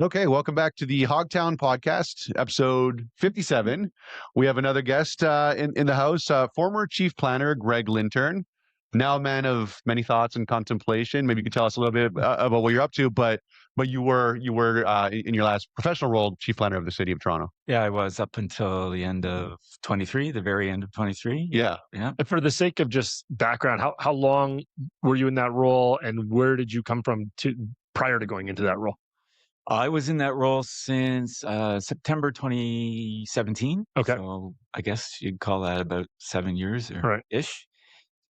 Okay, welcome back to the Hogtown Podcast, episode 57. We have another guest in the house, former chief planner Gregg Lintern, now a man of many thoughts and contemplation. Maybe you could tell us a little bit about what you're up to, but you were in your last professional role, chief planner of the city of Toronto. Yeah, I was up until the end of 23, the very end of 23. Yeah. And for the sake of just background, how long were you in that role, and where did you come from prior to going into that role? I was in that role since September 2017. Okay. So I guess you'd call that about 7 years or Right. ish.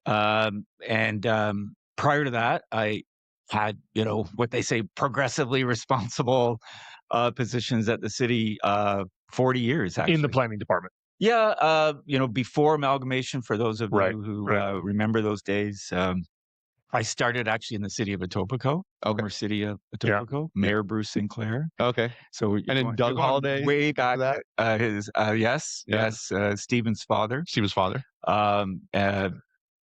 Prior to that, I had, what they say, progressively responsible positions at the city 40 years, actually. In the planning department. Yeah. Before amalgamation, for those of Right, you who right. remember those days, I started actually in the city of Etobicoke, former city of Etobicoke, Mayor Bruce Sinclair. Okay. So And then Doug Holliday, way back that? Yes, Stephen's father. Stephen's father.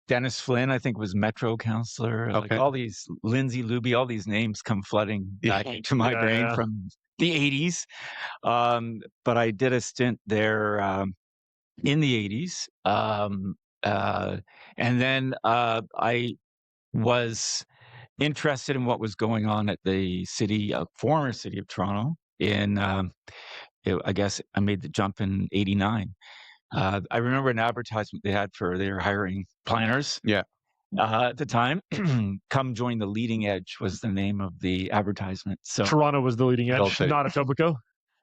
Dennis Flynn, I think, was Metro councillor. Okay. Like all these, Lindsay Luby, all these names come flooding back into my brain from the 80s. But I did a stint there in the 80s. And then I was interested in what was going on at the former city of Toronto. I guess I made the jump in 89. I remember an advertisement they were hiring planners. Yeah. At the time, "Come join the leading edge" was the name of the advertisement. So Toronto was the leading edge, not Etobicoke.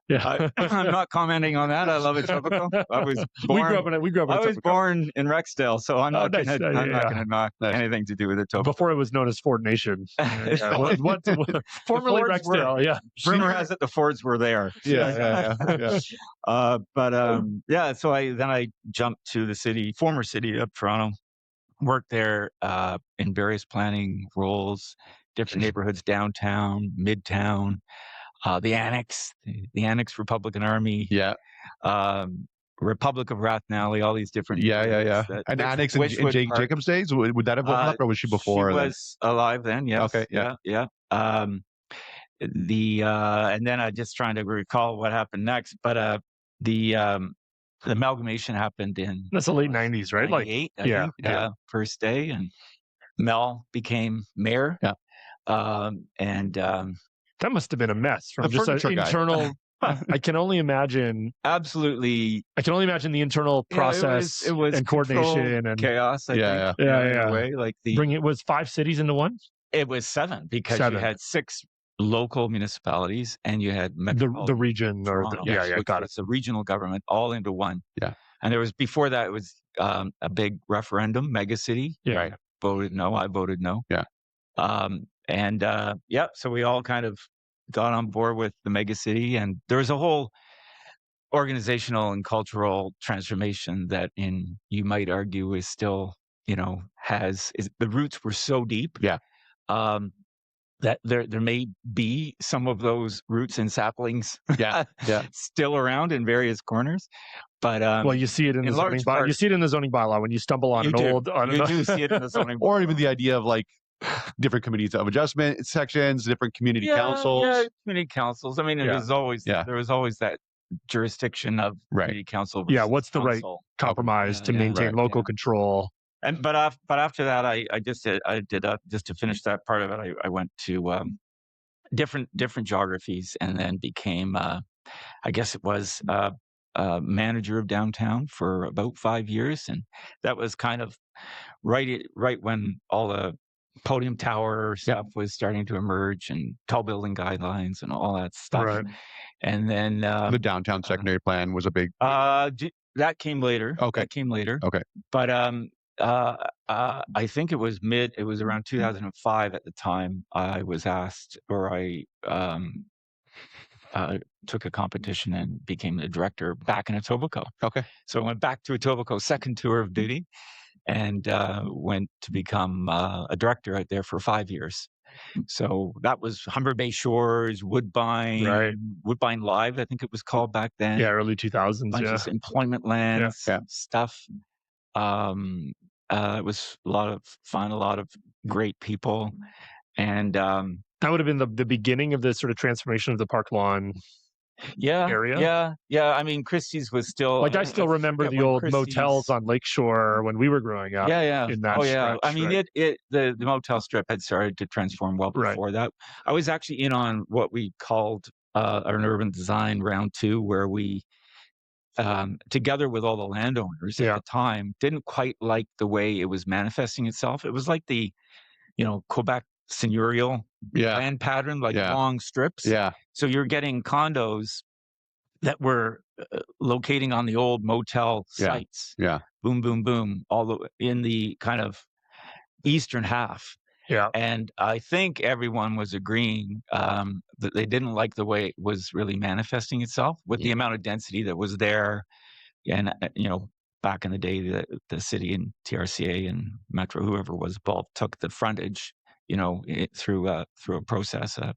Yeah. I'm not commenting on that. I love Etobicoke. I was born. We grew up in I was Etobicoke. born in Rexdale, so I'm not going to knock anything to do with Etobicoke. Before it was known as Ford Nation. Formerly Fords Rexdale, yeah. Rumor has it the Fords were there. Yeah. So I jumped to the former city of Toronto, worked there in various planning roles, different neighborhoods, downtown, midtown, the Annex, Republican Army, Republic of Rathnalle, all these different. Yeah. And Annex in Jake Jacobs' days, would that have blown up, or was she before? She was alive then. Yes. Okay. Yeah. And then I'm just trying to recall what happened next, but the amalgamation happened in That's the late 90s, right? 98, I think, first day, and Mel became mayor. Yeah. That must have been a mess from just an internal. I can only imagine. Absolutely. I can only imagine the internal process it was and coordination and chaos. I think. Yeah. In a way, like it was 5 cities into one. It was 7 because you had 6 local municipalities and you had the region or got it. It's a regional government all into one. Yeah. And there was before that it was a big referendum, mega city. Yeah. Right. Voted no. I voted no. Yeah. So we all kind of got on board with the mega city, and there was a whole organizational and cultural transformation that you might argue is still, the roots were so deep. Yeah. That there may be some of those roots and saplings still around in various corners. But you see it in the zoning bylaw. You see it in the zoning bylaw when you stumble on you do see it in the zoning bylaw. Or even the idea of like different committees of adjustment sections, different community councils. Yeah, community councils. I mean, there was always that jurisdiction of community council. What's the right compromise to maintain local control? But after that, I just to finish that part of it, I went to different geographies, and then became I guess it was manager of downtown for about 5 years, and that was kind of right when all the podium tower stuff was starting to emerge, and tall building guidelines and all that stuff. Right. And then the downtown secondary plan was a big. That came later. Okay. That came later. Okay. But I think it was around 2005 at the time I was asked, or I took a competition and became the director back in Etobicoke. Okay. So I went back to Etobicoke, second tour of duty, and went to become a director out there for 5 years. So that was Humber Bay Shores, Woodbine, Right. Woodbine Live, I think it was called back then. Yeah, early 2000s. Bunch of employment lands, stuff. It was a lot of fun, a lot of great people. And That would have been the beginning of the sort of transformation of the Park Lawn area. Yeah. I mean, Christie's was still Like I still remember the when old motels on Lakeshore when we were growing up. Yeah. In that Oh yeah. stretch, I mean, right? the motel strip had started to transform well before that. I was actually in on what we called an urban design round 2, where we, together with all the landowners at the time, didn't quite like the way it was manifesting itself. It was like the, Quebec seigneurial land pattern, like long strips. Yeah. So you're getting condos that were locating on the old motel sites. Yeah. Boom, boom, boom, all in the kind of eastern half. Yeah. And I think everyone was agreeing that they didn't like the way it was really manifesting itself with the amount of density that was there. And, back in the day, the city and TRCA and Metro, whoever was involved, took the frontage, through a process of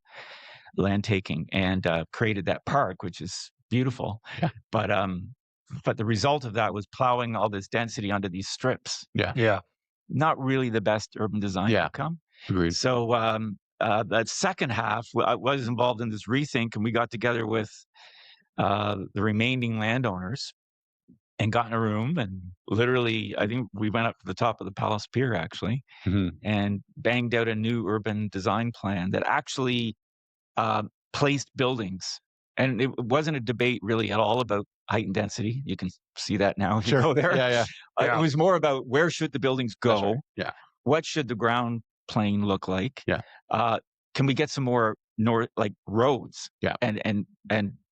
land taking, and created that park, which is beautiful. Yeah. But the result of that was plowing all this density onto these strips. Yeah. Not really the best urban design outcome. Agreed. So that second half, I was involved in this rethink, and we got together with the remaining landowners and got in a room, and literally, I think we went up to the top of the Palace Pier, actually, and banged out a new urban design plan that actually placed buildings. And it wasn't a debate really at all about height and density. You can see that now if you go there. Yeah. It was more about where should the buildings go? Right. Yeah. What should the ground plane look like? Yeah. Can we get some more roads? Yeah. And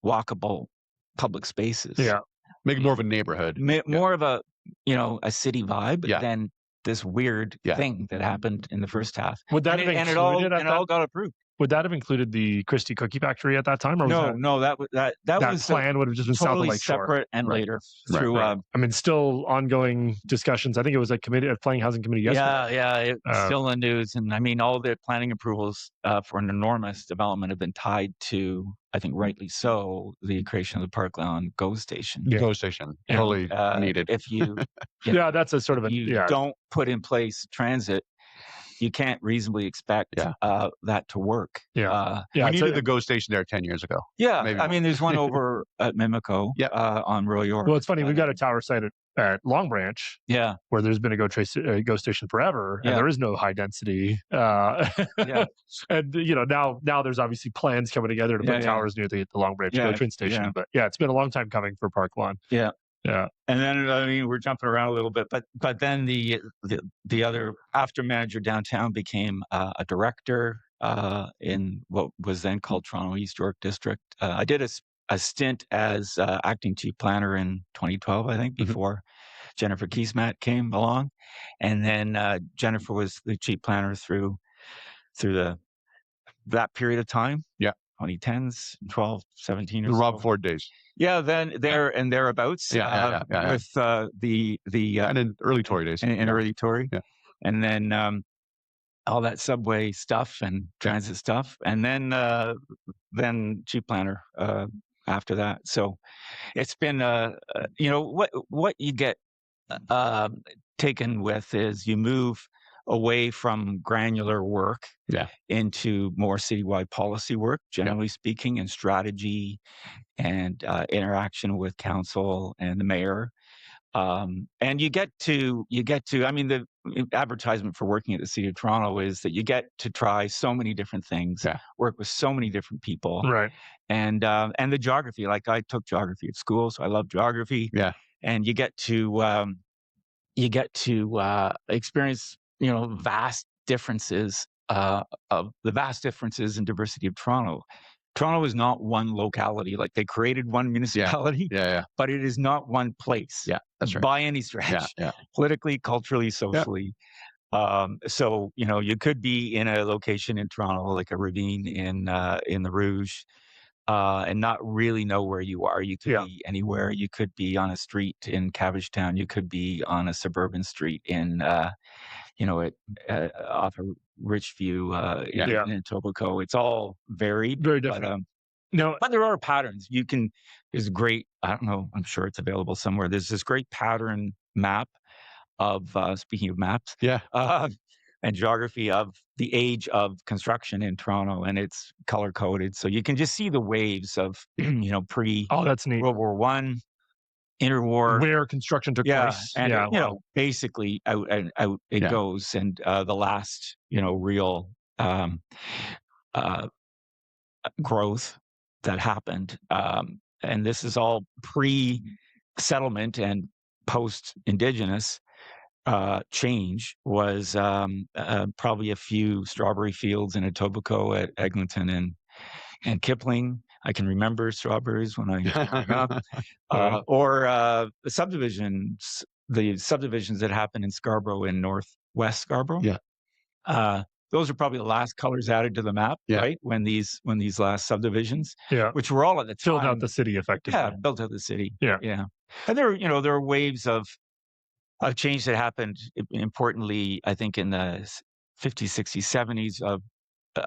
walkable public spaces? Yeah. Make it more of a neighborhood. More of a city vibe than this weird Yeah. thing that happened in the first half. Would that have and it included all got approved. Would that have included the Christie Cookie Factory at that time, or No, that was plan would have just been south of totally Lakeshore. separate and later through. I mean, still ongoing discussions. I think it was a planning housing committee yesterday. Yeah, it's still in the news, and I mean, all the planning approvals for an enormous development have been tied to, I think rightly so, the creation of the Park Lawn GO station. GO station, totally needed. If you, that's a sort of don't put in place transit, you can't reasonably expect that to work. We needed the GO station there 10 years ago. Yeah, I mean, there's one over at Mimico on Royal York. Well, it's funny. We've got a tower site at Long Branch, where there's been a GO station forever, and there is no high density. And now there's obviously plans coming together to put towers near the Long Branch GO train station. But it's been a long time coming for Park Lawn. Yeah. And then, I mean, we're jumping around a little bit, but then the other after manager downtown became a director in what was then called Toronto East York District. I did a stint as acting chief planner in 2012, I think, before Jennifer Keesmaat came along. And then Jennifer was the chief planner through that period of time. Yeah. 2010s, 12, 17 or the so. Rob Ford days. Yeah, then there and thereabouts. With the and in early Tory days. In early Tory. Yeah. And then all that subway stuff and transit stuff. And then chief planner after that. So it's been what you get taken with is you move away from granular work into more citywide policy work, generally speaking, and strategy and interaction with council and the mayor. And you get to, I mean, the advertisement for working at the City of Toronto is that you get to try so many different things, work with so many different people. Right. And the geography, like I took geography at school, so I love geography. Yeah. And you get to experience, vast differences of the vast differences in diversity of Toronto. Toronto is not one locality. Like they created one municipality, but it is not one place. Yeah, that's right. By any stretch. Yeah. Politically, culturally, socially. So, you could be in a location in Toronto, like a ravine in the Rouge, and not really know where you are. You could be anywhere. You could be on a street in Cabbagetown. You could be on a suburban street in, off of Richview in Etobicoke. It's all varied. Very different. But there are patterns. There's great, I don't know, I'm sure it's available somewhere. There's this great pattern map of, speaking of maps. and geography of the age of construction in Toronto, and it's color coded, so you can just see the waves of pre that's neat. World War I, interwar, where construction took place. And basically out and out it goes, and the last real growth that happened, and this is all pre-settlement and post-Indigenous change, was probably a few strawberry fields in Etobicoke at Eglinton and Kipling. I can remember strawberries when I was growing up. Or the subdivisions that happened in Scarborough, in northwest Scarborough. Those are probably the last colors added to the map, right? When these last subdivisions, which were all at the time filled out the city effectively. Yeah, built out the city. Yeah. And there were waves of change that happened, importantly, I think, in the 50s, 60s, 70s, of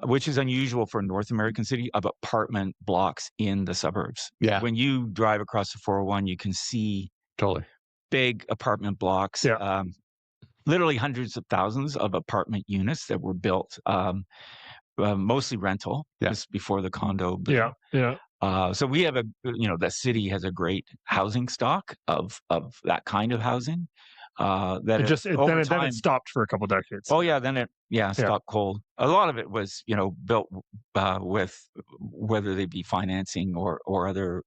which is unusual for a North American city, of apartment blocks in the suburbs. Yeah. When you drive across the 401, you can see big apartment blocks, literally hundreds of thousands of apartment units that were built, mostly rental, just before the condo boom. So we have the city has a great housing stock of that kind of housing. Then it stopped for a couple decades. Oh yeah, then it stopped cold. A lot of it was built with, whether they be financing or other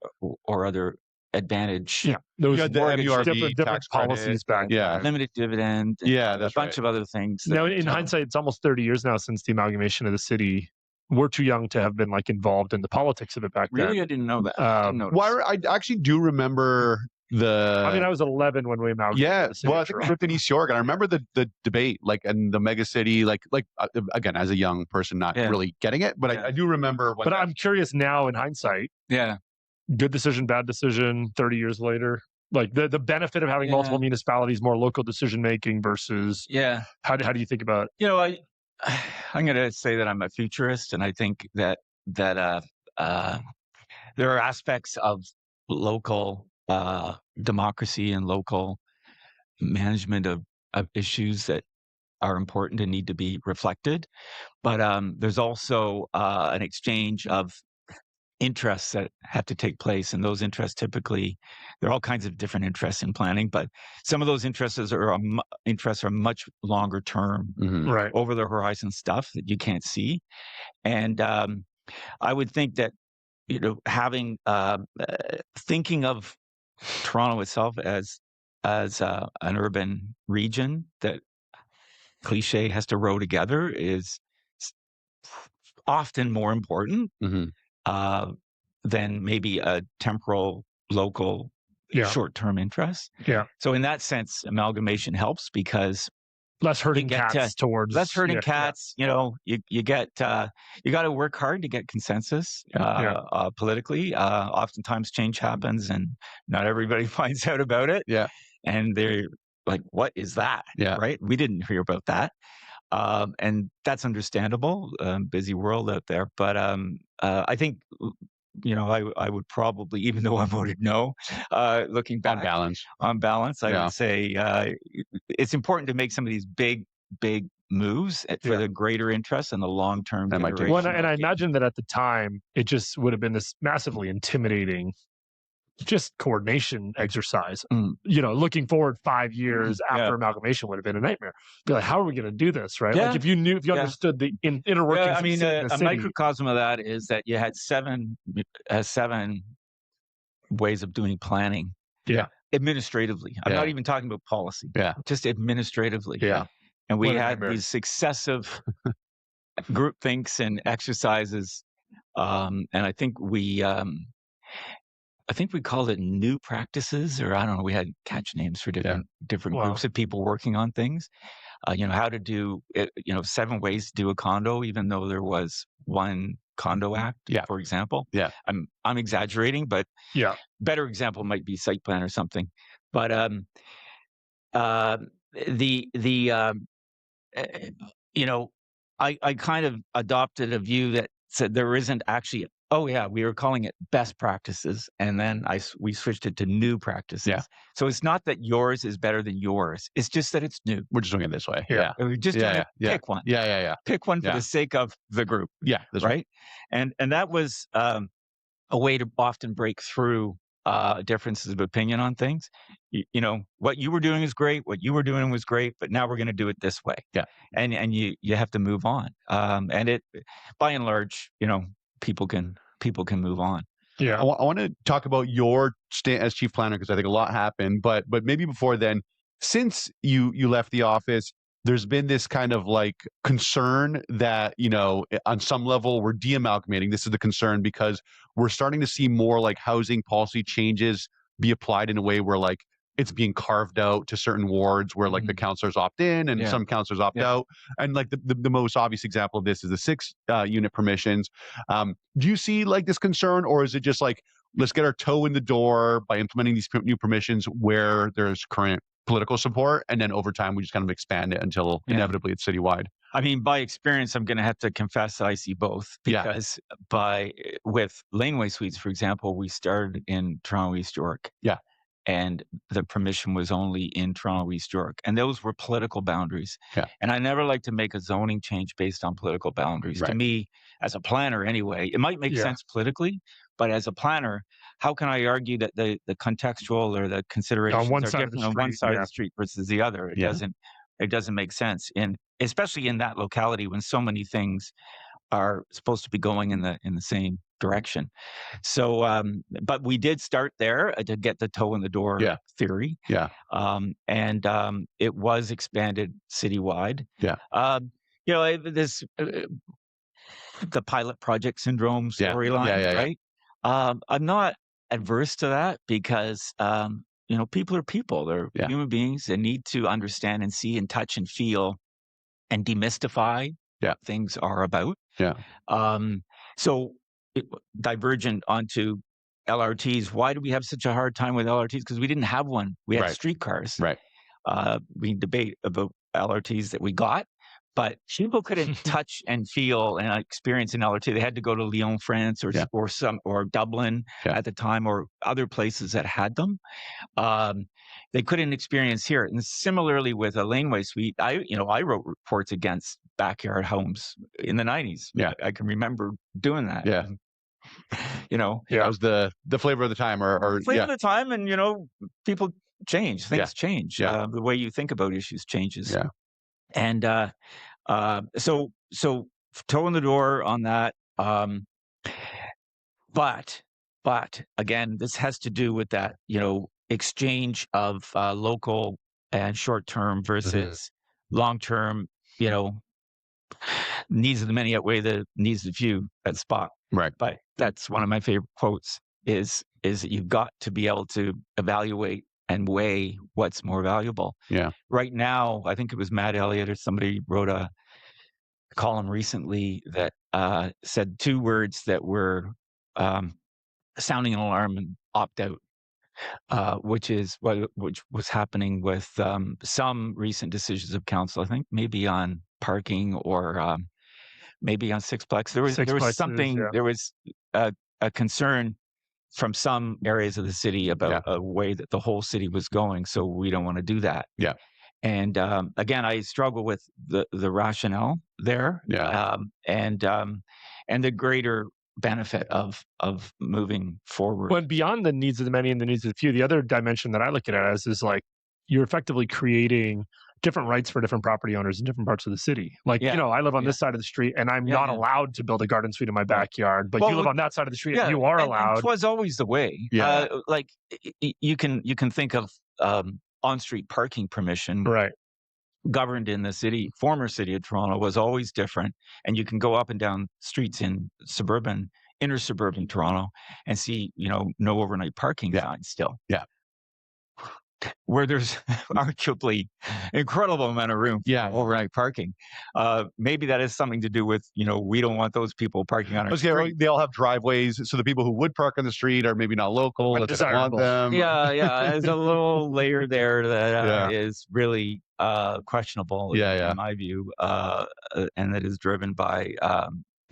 advantage. Those different policies back. Limited dividend. That's a bunch of other things. Now, in hindsight, it's almost 30 years now since the amalgamation of the city. We're too young to have been involved in the politics of it back then. Really, I didn't know that. I actually do remember I was 11 when we amalgamated. Well, I think I lived in East York, and I remember the debate, and the mega city, again, as a young person, not really getting it, but I do remember. But I'm curious now, in hindsight. Good decision, bad decision, 30 years later. The benefit of having multiple municipalities, more local decision making versus. How do you think about it? I'm going to say that I'm a futurist, and I think that there are aspects of local democracy and local management of issues that are important and need to be reflected. But there's also an exchange of interests that have to take place, and those interests typically, there are all kinds of different interests in planning, but some of those interests are much longer term, right, over the horizon stuff that you can't see. And I would think that having thinking of Toronto itself as an urban region that cliche has to row together is often more important than maybe a temporal, local, short-term interest. So in that sense, amalgamation helps, because less herding cats towards less herding cats. You get you got to work hard to get consensus politically. Oftentimes change happens and not everybody finds out about it. And they're like, what is that? Right? We didn't hear about that. And that's understandable. Busy world out there. But I think, I would probably, even though I voted no, looking back on balance, I would say it's important to make some of these big moves for the greater interest and the long-term generation. Well, and I imagine that at the time, it just would have been this massively intimidating just coordination exercise. Looking forward 5 years after amalgamation would have been a nightmare. Be like, how are we going to do this, right? If you understood the inner workings. I mean, a microcosm of that is that you had seven ways of doing planning. Administratively. I'm not even talking about policy. Just administratively. And we had these successive group thinks and exercises. And I think we called it new practices, or I don't know. We had catch names for different groups of people working on things. How to do it, 7 ways to do a condo, even though there was one Condo Act, for example. I'm exaggerating, but better example might be site plan or something. But I kind of adopted a view that said there isn't actually Oh yeah, we were calling it best practices, and then we switched it to new practices. Yeah. So it's not that yours is better than yours. It's just that it's new. We're just doing it this way. Yeah. We're just pick one. Yeah. Pick one for the sake of the group. Yeah. That's right. And that was a way to often break through differences of opinion on things. You know, what you were doing is great. What you were doing was great, but now we're going to do it this way. Yeah. And you have to move on. And it, by and large, you know, people can move on. Yeah. I want to talk about your stint as chief planner, because I think a lot happened, but maybe before then, since you left the office, there's been this kind of like concern that, you know, on some level we're de-amalgamating. This is the concern because we're starting to see more like housing policy changes be applied in a way where like it's being carved out to certain wards where like the councillors opt in and some councillors opt out. And like the most obvious example of this is the 6 unit permissions. Do you see like this concern, or is it just like, let's get our toe in the door by implementing these new permissions where there's current political support, and then over time we just kind of expand it until inevitably it's citywide? I mean, by experience, I'm going to have to confess that I see both, because with laneway suites, for example, we started in Toronto East York. Yeah. And the permission was only in Toronto East York. And those were political boundaries. Yeah. And I never like to make a zoning change based on political boundaries. Right. To me, as a planner anyway, it might make sense politically, but as a planner, how can I argue that the contextual or the considerations are different on one side of the street versus the other? It doesn't make sense. And especially in that locality when so many things are supposed to be going in the same direction. So, but we did start there to get the toe in the door theory. Yeah. And it was expanded citywide. Yeah. You know, this the pilot project syndrome storyline, right? I'm not adverse to that because you know, people are people. They're human beings. They need to understand and see and touch and feel and demystify what things are about. Yeah. So divergent onto LRTs. Why do we have such a hard time with LRTs? Because we didn't have one. We had streetcars. Right. We debate about LRTs that we got, but people couldn't touch and feel and experience an LRT. They had to go to Lyon, France, or Dublin at the time, or other places that had them. They couldn't experience here. And similarly with a laneway suite, I wrote reports against backyard homes in the 90s. Yeah. I can remember doing that. Yeah. You know, that was the flavor of the time, or flavor of the time. And, you know, people change, things change. Yeah. The way you think about issues changes. Yeah. And so toe in the door on that. But again, this has to do with that, you know, exchange of local and short-term versus long-term, you know, needs of the many outweigh the needs of the few at spot. Right. But that's one of my favorite quotes is that you've got to be able to evaluate and weigh what's more valuable. Yeah. Right now, I think it was Matt Elliott or somebody wrote a column recently that said 2 words that were sounding an alarm and opt out, which was happening with some recent decisions of council. I think maybe on parking or maybe on sixplex. There was something. There was a concern from some areas of the city about a way that the whole city was going. So we don't want to do that. Yeah. And again, I struggle with the rationale there. Yeah. And the greater benefit of moving forward. Well, beyond the needs of the many and the needs of the few, the other dimension that I look at it as is like you're effectively creating different rights for different property owners in different parts of the city. Like, you know, I live on this side of the street and I'm not allowed to build a garden suite in my backyard, but you live on that side of the street and you are allowed. It was always the way. Yeah. Like you can think of on-street parking permission. Right. Governed in the former city of Toronto was always different. And you can go up and down streets in inner suburban Toronto and see, you know, no overnight parking signs still. Yeah. Where there's arguably incredible amount of room for overnight parking. Maybe that has something to do with, you know, we don't want those people parking on our street. They all have driveways, so the people who would park on the street are maybe not local. They don't want them. Yeah. There's a little layer there that is really questionable in my view, and that is driven by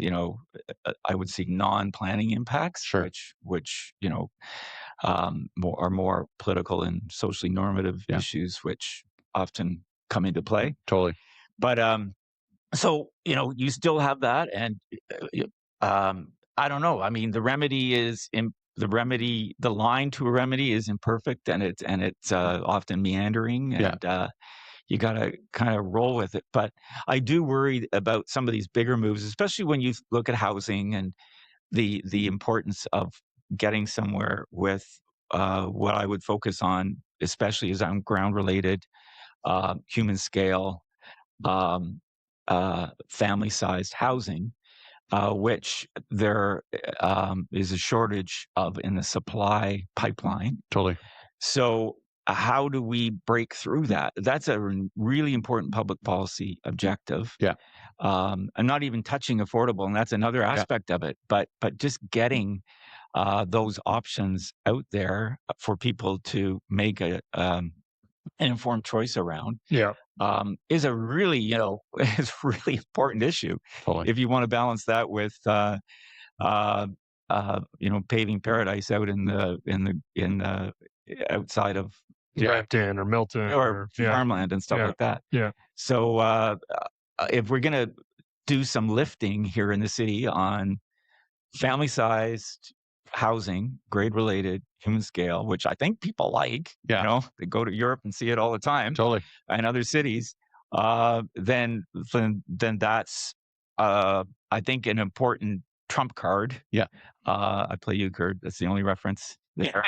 I would see non-planning impacts, Sure. which are more political and socially normative issues, which often come into play. Totally. But so you still have that, and I don't know. I mean, the line to a remedy is imperfect, and it's often meandering, and you got to kind of roll with it. But I do worry about some of these bigger moves, especially when you look at housing and the importance of getting somewhere with what I would focus on, especially as I'm ground related, human scale, family sized housing, which there is a shortage of in the supply pipeline. Totally. So how do we break through that? That's a really important public policy objective. Yeah. I'm not even touching affordable, and that's another aspect of it. But just getting those options out there for people to make an informed choice around. Yeah. Is a really is a really important issue. Totally. If you want to balance that with paving paradise out in the outside of Brampton or Milton or farmland and stuff like that. Yeah. So if we're going to do some lifting here in the city on family-sized housing, grade-related, human scale, which I think people like, they go to Europe and see it all the time, totally, and other cities, then that's, I think, an important trump card. Yeah. I play euchre. That's the only reference there.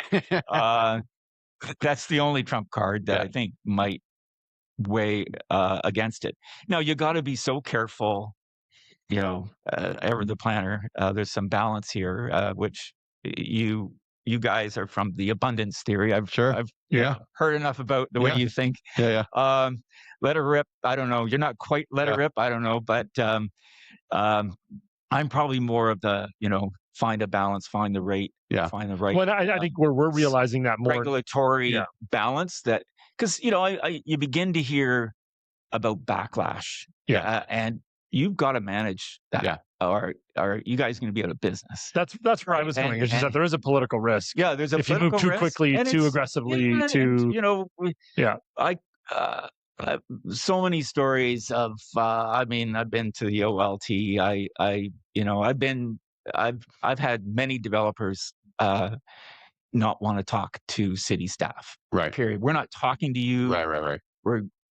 That's the only trump card that I think might weigh against it. Now, you got to be so careful, ever the planner. There's some balance here, which you guys are from the abundance theory. I've heard enough about the way you think. Let her rip. I don't know. You're not quite let her rip. I don't know, but I'm probably more of the find a balance, find the rate, find the right. Well, I think we're realizing that more regulatory balance, that because you begin to hear about backlash, and you've got to manage that. Or are you guys going to be out of business? That's where I was going. It's just that there is a political risk. Yeah, there's a if you move too quickly, too aggressively, so many stories of. I've been to the OLT. I've had many developers not want to talk to city staff. Right. Period. We're not talking to you. Right.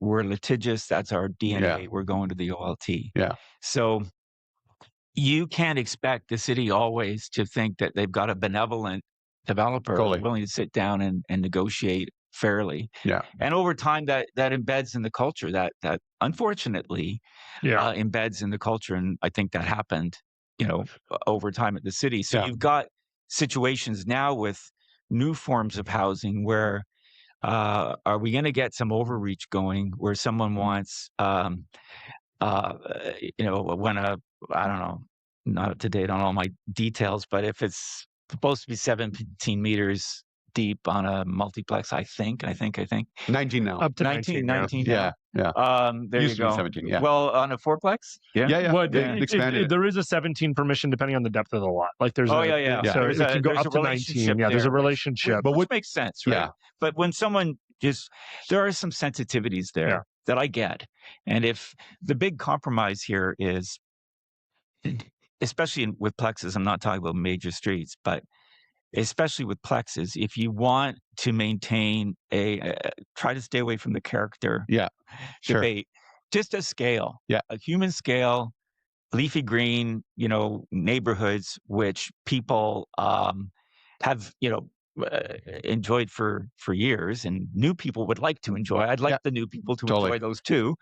We're litigious. That's our DNA. Yeah. We're going to the OLT. Yeah. So you can't expect the city always to think that they've got a benevolent developer willing to sit down and negotiate fairly. Yeah. And over time, that embeds in the culture. That unfortunately embeds in the culture, and I think that happened, over time at the city. So you've got situations now with new forms of housing where. Are we going to get some overreach going where someone wants, when I don't know, not up to date on all my details, but if it's supposed to be 17 meters deep on a multiplex, I think 19 now, up to 19. Yeah. There Used you go. 17. Yeah. Well, on a fourplex. Yeah. Well, expanded. There is a 17 permission depending on the depth of the lot. Like there's So it can go up to 19. Yeah, there's a relationship. But which makes sense, right? Yeah. But when someone there are some sensitivities there that I get. And if the big compromise here is, especially with plexes, I'm not talking about major streets, but especially with plexes, if you want to maintain try to stay away from the character debate, just a scale, a human scale, leafy green, neighborhoods, which people have, enjoyed for years, and new people would like to enjoy. I'd like the new people to enjoy those too.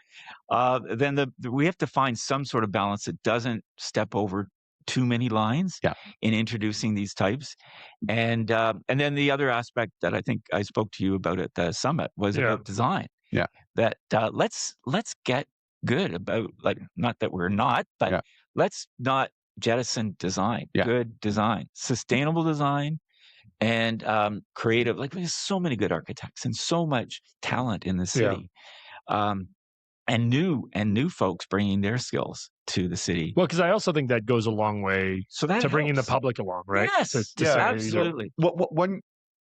Then we have to find some sort of balance that doesn't step over too many lines in introducing these types. And then the other aspect that I think I spoke to you about at the summit was about design. Yeah. That let's get good about, like, not that we're not, but let's not jettison design. Good design, sustainable design, and creative. Like, there's so many good architects and so much talent in the city. And new folks bringing their skills to the city. Well, because I also think that goes a long way to bringing the public along, right? Yes, absolutely.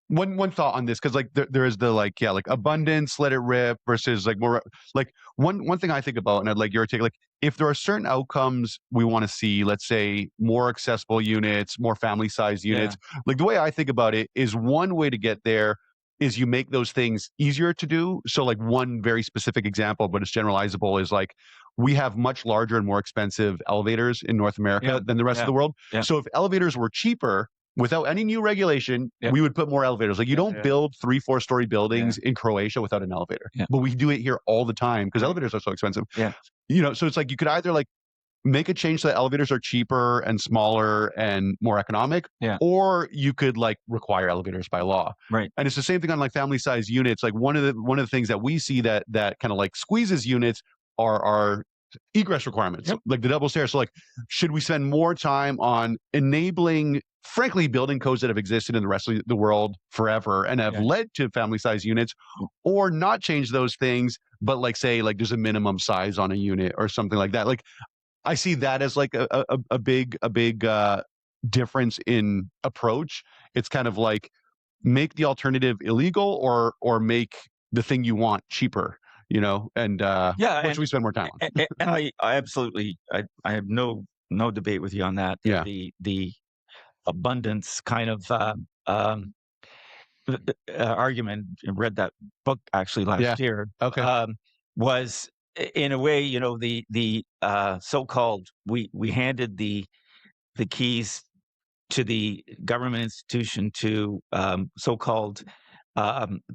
One thought on this, because like there is the like abundance, let it rip, versus like more like one thing I think about, and I'd like your take, like if there are certain outcomes we want to see, let's say more accessible units, more family size units, like the way I think about it is one way to get there is you make those things easier to do. So like one very specific example, but it's generalizable, is like we have much larger and more expensive elevators in North America than the rest of the world. So if elevators were cheaper, without any new regulation, we would put more elevators. Like you don't build 3-4 story buildings in Croatia without an elevator, but we do it here all the time because elevators are so expensive. So it's like you could either like make a change so that elevators are cheaper and smaller and more economic, or you could like require elevators by law. Right. And it's the same thing on like family size units. Like one of the things that we see that kind of like squeezes units are egress requirements, like the double stairs. So like, should we spend more time on enabling, frankly, building codes that have existed in the rest of the world forever and have led to family size units, or not change those things, but like say like there's a minimum size on a unit or something like that. Like I see that as like a big difference in approach. It's kind of like make the alternative illegal or make the thing you want cheaper, and which we spend more time on. And I absolutely, I have no debate with you on that. Yeah. The abundance kind of argument, I read that book actually last year. Okay. Was in a way, the so-called, we handed the keys to the government institution to so-called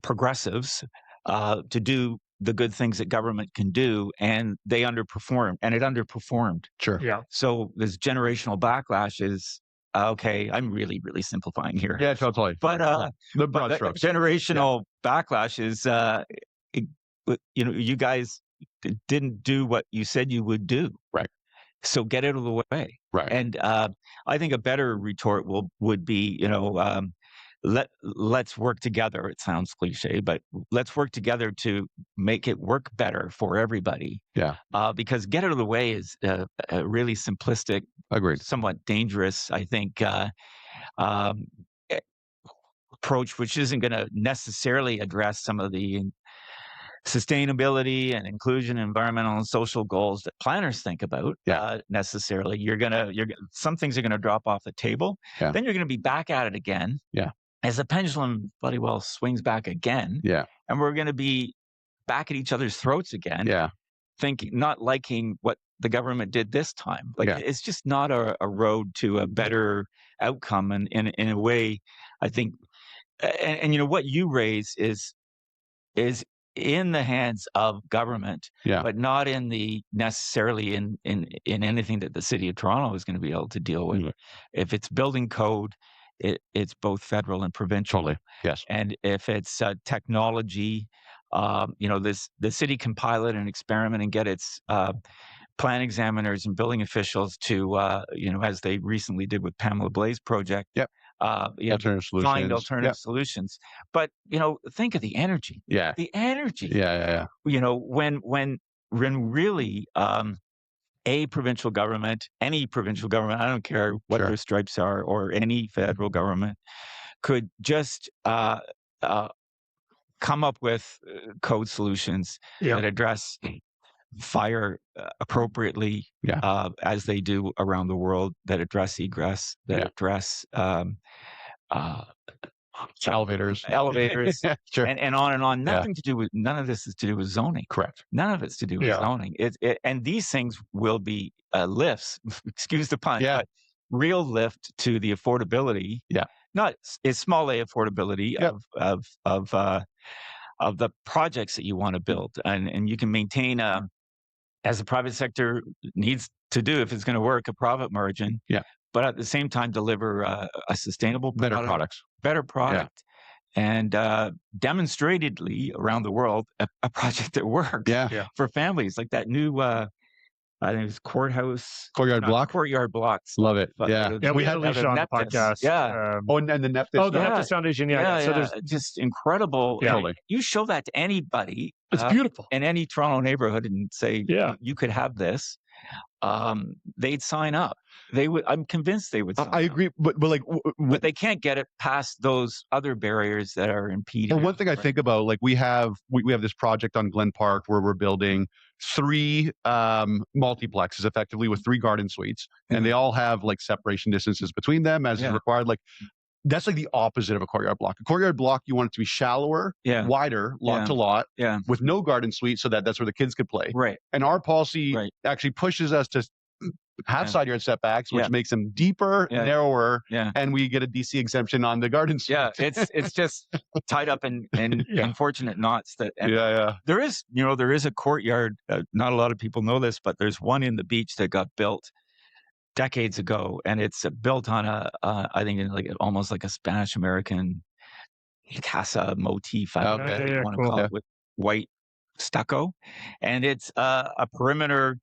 progressives to do the good things that government can do, and they underperformed, and it underperformed. Sure. Yeah. So this generational backlash is okay. I'm really, really simplifying here. Yeah, totally. But the broad strokes. Generational backlash is, you guys didn't do what you said you would do. Right. So get out of the way. Right. And I think a better retort would be, let's work together. It sounds cliche, but let's work together to make it work better for everybody. Yeah. Because get out of the way is a really simplistic, agreed, somewhat dangerous, I think, approach, which isn't going to necessarily address some of the sustainability and inclusion, environmental and social goals that planners think about. Necessarily, some things are going to drop off the table. Yeah. Then you're going to be back at it again. Yeah. As the pendulum bloody well swings back again. Yeah. And we're going to be back at each other's throats again. Yeah. Not liking what the government did this time. It's just not a road to a better outcome. And in a way, I think, and what you raise is in the hands of government, but not in the necessarily in anything that the city of Toronto is going to be able to deal with. Mm-hmm. If it's building code, it's both federal and provincial. Totally. Yes. And if it's technology, the city can pilot and experiment and get its plan examiners and building officials to, as they recently did with Pamela Blaze project. Yep. Alternative solutions. Find alternative solutions. But, think of the energy. Yeah. The energy. Yeah. When really a provincial government, any provincial government, I don't care what their stripes are, or any federal government could just come up with code solutions that address fire appropriately, as they do around the world, that address egress, that address elevators, sure. and on and on. None of this is to do with zoning. Correct. None of it's to do with zoning. And these things will be lifts, excuse the pun, but real lift to the affordability. Yeah. Not it's small a affordability of the projects that you want to build, and you can maintain as the private sector needs to do, if it's going to work, a profit margin. Yeah. But at the same time, deliver a sustainable better product, and demonstratedly around the world, a project that works for families, like that new, I think it was Courtyard Blocks. Love it. We had Alicia on the podcast. And the Neptis. The Neptis Foundation. So there's just incredible. Totally. You show that to anybody. It's beautiful in any Toronto neighborhood and say, you could have this. they'd sign up. They would. I'm convinced they would. Sign I agree, but like, but they can't get it past those other barriers that are impeding. Well, one thing I think about, like, we have this project on Glen Park where we're building 3 multiplexes, effectively, with 3 garden suites, and they all have like separation distances between them as is required. Like, that's like the opposite of a courtyard block. A courtyard block, you want it to be shallower, wider, lot to lot, with no garden suite, so that's where the kids could play. Right. And our policy actually pushes us to have side yard setbacks, which makes them deeper, narrower, and we get a DC exemption on the garden suite. Yeah, it's just tied up in unfortunate knots. That there is a courtyard. Not a lot of people know this, but there's one in the beach that got built decades ago, and it's built on I think like almost like a Spanish American casa motif. I don't know what you want to call it, with white stucco, and it's a perimeter,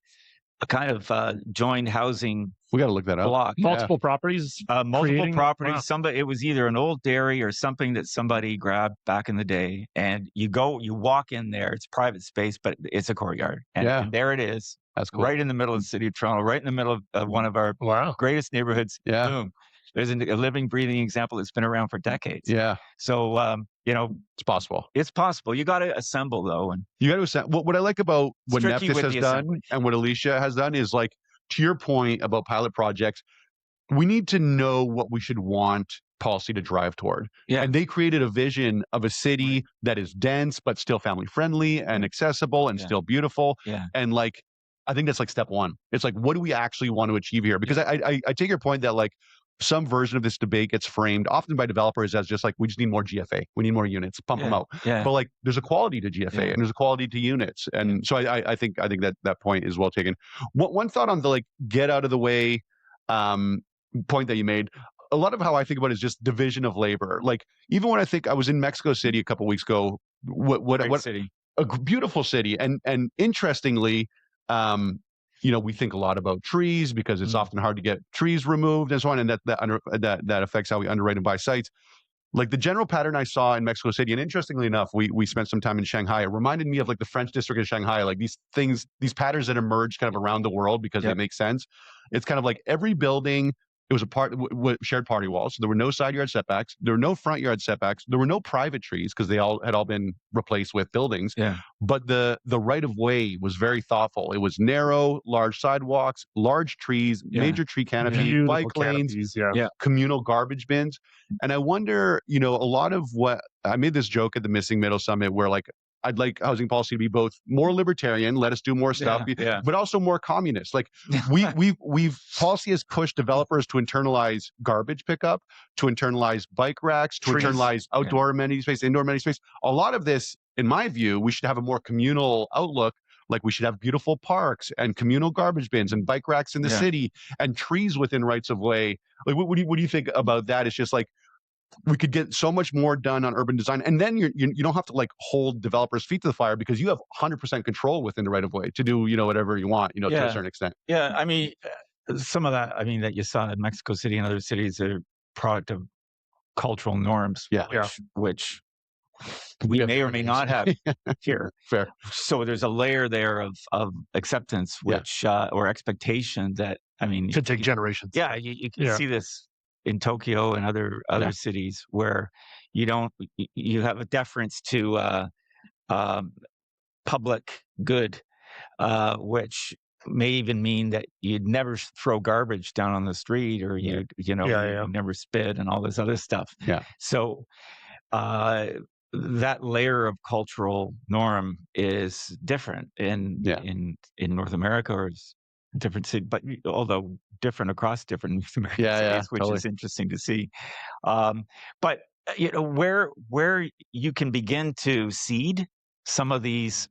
a kind of joined housing. We got to look that up. Block. Multiple properties. Multiple properties. Wow. Somebody. It was either an old dairy or something that somebody grabbed back in the day. And you walk in there. It's private space, but it's a courtyard. And there it is. That's cool. Right in the middle of the city of Toronto. Right in the middle of one of our greatest neighborhoods. Yeah. Boom. There's a living, breathing example that's been around for decades. Yeah. So, it's possible. It's possible. You got to assemble, though. And you got to assemble. What I like about what Neptis has done and what Alicia has done is, like, to your point about pilot projects, we need to know what we should want policy to drive toward. Yeah. And they created a vision of a city that is dense, but still family friendly and accessible and still beautiful. Yeah. And like, I think that's like step one. It's like, what do we actually want to achieve here? Because I take your point that, like, some version of this debate gets framed often by developers as just like, we just need more GFA. We need more units, pump them out. Yeah. But like, there's a quality to GFA and there's a quality to units. And so I think that point is well taken. One thought on the, like, get out of the way point that you made. A lot of how I think about it is just division of labor. Like, even when I was in Mexico City a couple of weeks ago, what city? A beautiful city. And interestingly, we think a lot about trees because it's often hard to get trees removed and so on, and that affects how we underwrite and buy sites. Like, the general pattern I saw in Mexico City, and interestingly enough, we spent some time in Shanghai. It reminded me of like the French district of Shanghai, like these patterns that emerge kind of around the world because they make sense. It's kind of like every building. It was shared party walls. So there were no side yard setbacks. There were no front yard setbacks. There were no private trees because they had all been replaced with buildings. Yeah. But the right of way was very thoughtful. It was narrow, large sidewalks, large trees, major tree canopy, bike lanes, communal garbage bins. And I wonder, a lot of what I made this joke at the Missing Middle Summit where, like, I'd like housing policy to be both more libertarian, let us do more stuff, but also more communist. Like, policy has pushed developers to internalize garbage pickup, to internalize bike racks, to internalize outdoor amenity space, indoor amenity space. A lot of this, in my view, we should have a more communal outlook. Like, we should have beautiful parks and communal garbage bins and bike racks in the city and trees within rights of way. Like, what do you think about that? It's just like, we could get so much more done on urban design, and then you don't have to, like, hold developers' feet to the fire because you have 100% control within the right of way to do whatever you want to a certain extent. Yeah, I mean, some of that that you saw in Mexico City and other cities are product of cultural norms, which we may or may not have here. Fair. So there's a layer there of acceptance, which or expectation that could take generations. Yeah, you can see this in Tokyo and other cities where you have a deference to public good, which may even mean that you'd never throw garbage down on the street, or you'd never spit and all this other stuff. Yeah. So that layer of cultural norm is different in North America, or is different city, but although different across different North American cities, which is interesting to see. But where you can begin to seed some of these,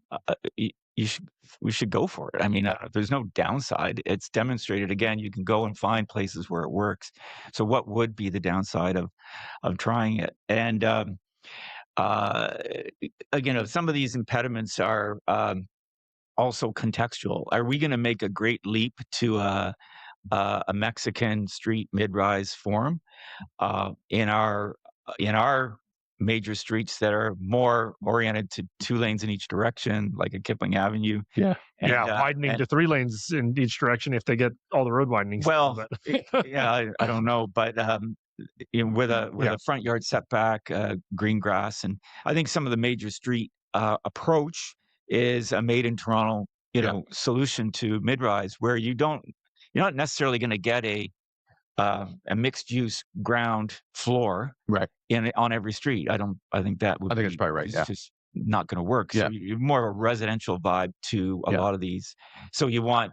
we should go for it. I mean, there's no downside. It's demonstrated. Again, you can go and find places where it works. So what would be the downside of trying it? And again, some of these impediments are also contextual. Are we going to make a great leap to a Mexican street mid-rise form in our major streets that are more oriented to 2 lanes in each direction, like a Kipling Avenue. Yeah. Widening to 3 lanes in each direction if they get all the road widenings. Well, I don't know, but with a front yard setback, green grass, and I think some of the major street approach is a made in Toronto, solution to mid-rise, where you're not necessarily going to get a mixed use ground floor on every street. I think that would. I think it's probably right. It's just not going to work. So you're more of a residential vibe to a lot of these. So you want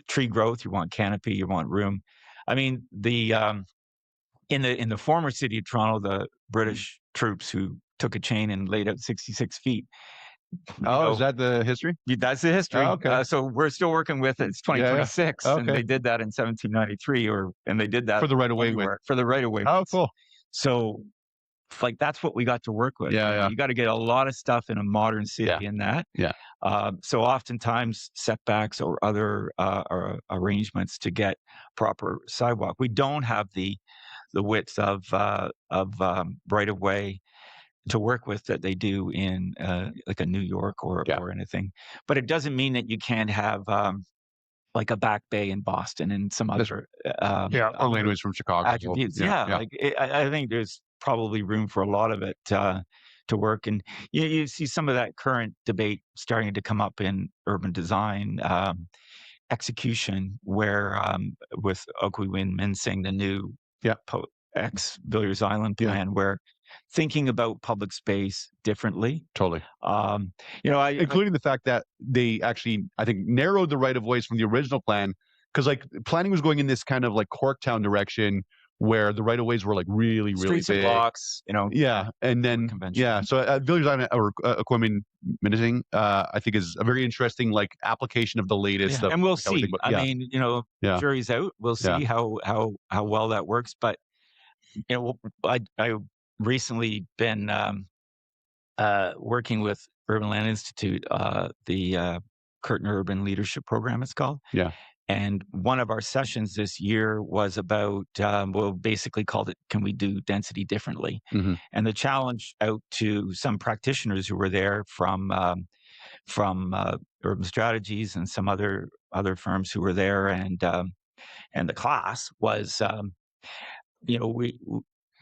tree growth, you want canopy, you want room. I mean, the in the former city of Toronto, the British troops who took a chain and laid out 66 feet. Is that the history? That's the history. Oh, okay. So we're still working with it. It's 2026, and they did that in 1793, and they did that for the right of way. For the right of way. Oh, cool. So, like, that's what we got to work with. You got to get a lot of stuff in a modern city in that. So oftentimes setbacks or other arrangements to get proper sidewalk. We don't have the width of right of way to work with that they do in like a New York or anything. But it doesn't mean that you can't have like a Back Bay in Boston and some other or laneways from Chicago attributes. I think there's probably room for a lot of it to work. And you see some of that current debate starting to come up in urban design execution, where with Oakwood Wind Mincing, the new ex-Villiers Island plan, where thinking about public space differently. Totally. Including the fact that they actually, I think, narrowed the right of ways from the original plan, because like planning was going in this kind of like Corktown direction where the right of ways were like really, really streets big. And blocks, and then so Villiers Island or Aquaman Mincing, I think is a very interesting like application of the latest. And we'll see. I mean, jury's out. We'll see how well that works. But I recently been working with Urban Land Institute, the Curtin Urban Leadership Program, it's called. And one of our sessions this year was about, basically called it, can we do density differently? Mm-hmm. And the challenge out to some practitioners who were there from Urban Strategies and some other firms who were there, and the class was, and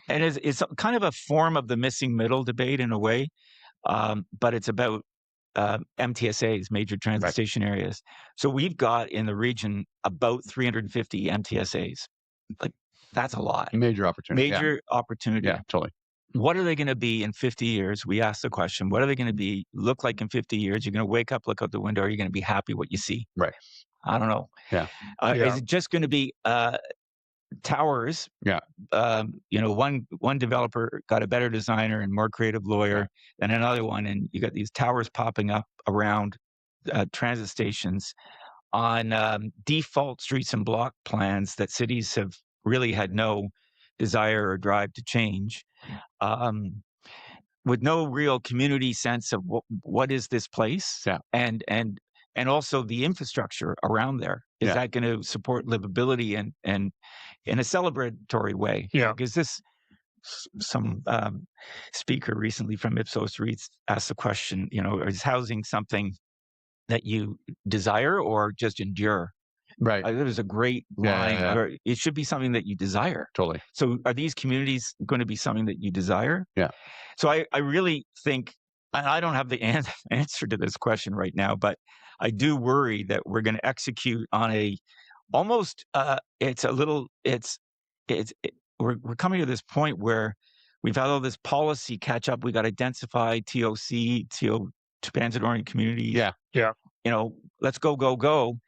it's kind of a form of the missing middle debate in a way, but it's about MTSAs, major transit station areas. So we've got in the region about 350 MTSAs. Like, that's a lot. Major opportunity. Yeah, totally. What are they going to be in 50 years? We asked the question, what are they going to look like in 50 years? You're going to wake up, look out the window. Are you going to be happy what you see? Right. I don't know. Is it just going to be towers? One developer got a better designer and more creative lawyer than another one, and you got these towers popping up around transit stations on default streets and block plans that cities have really had no desire or drive to change, with no real community sense of what is this place, and also the infrastructure around there. Is that going to support livability and in a celebratory way? Because some speaker recently from Ipsos Reeds asked the question, is housing something that you desire or just endure? Right. It was a great line. It should be something that you desire. Totally. So are these communities going to be something that you desire? So I really think, and I don't have the answer to this question right now, but I do worry that we're going to execute on we're coming to this point where we've had all this policy catch up. We got to densify transit-oriented communities. Let's go.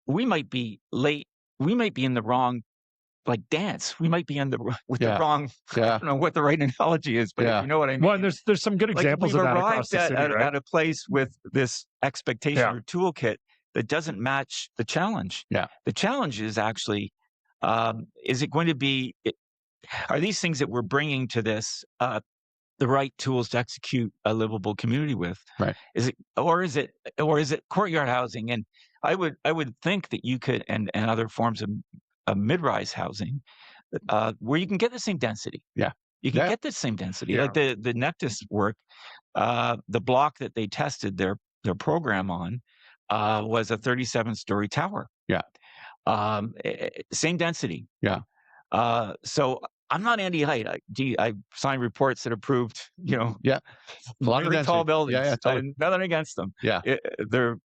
We might be late. We might be in the wrong dance. We might be in the wrong. I don't know what the right analogy is, but you know what I mean. Well, there's some good examples of that across the city, right? At a place with this expectation or toolkit that doesn't match the challenge. The challenge is actually, is it going to be? Are these things that we're bringing to this the right tools to execute a livable community with? Right. Is it courtyard housing? And I would think that you could, and other forms of mid-rise housing, where you can get the same density. You can get the same density. Like the Nectus work, the block that they tested their program on was a 37-story tower. Yeah. Same density. Yeah. So I'm not anti-height. I signed reports that approved, very tall buildings. Yeah, totally. Nothing against them. Yeah. They're,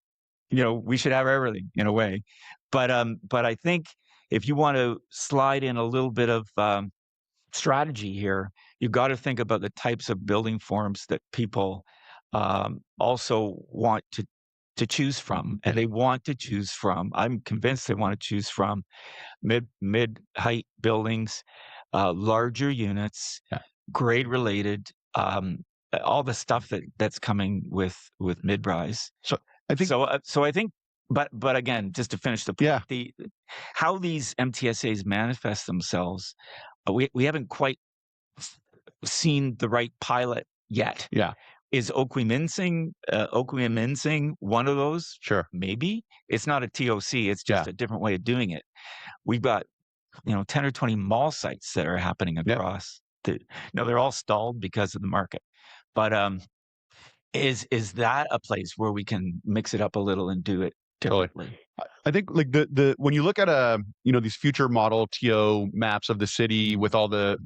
we should have everything in a way. But I think if you want to slide in a little bit of strategy here, you've got to think about the types of building forms that people also want to choose from, and they want to choose from. I'm convinced they want to choose from mid height buildings, larger units, grade related, all the stuff that's coming with mid-rise. So I think. But again, just to finish the point, how these MTSAs manifest themselves, we haven't quite seen the right pilot yet. Yeah. Is Okwiminsing one of those? Sure. Maybe. It's not a TOC. It's just a different way of doing it. We've got, 10 or 20 mall sites that are happening across. They're all stalled because of the market. But is that a place where we can mix it up a little and do it differently? Totally. I think like the when you look at these future model TO maps of the city with all the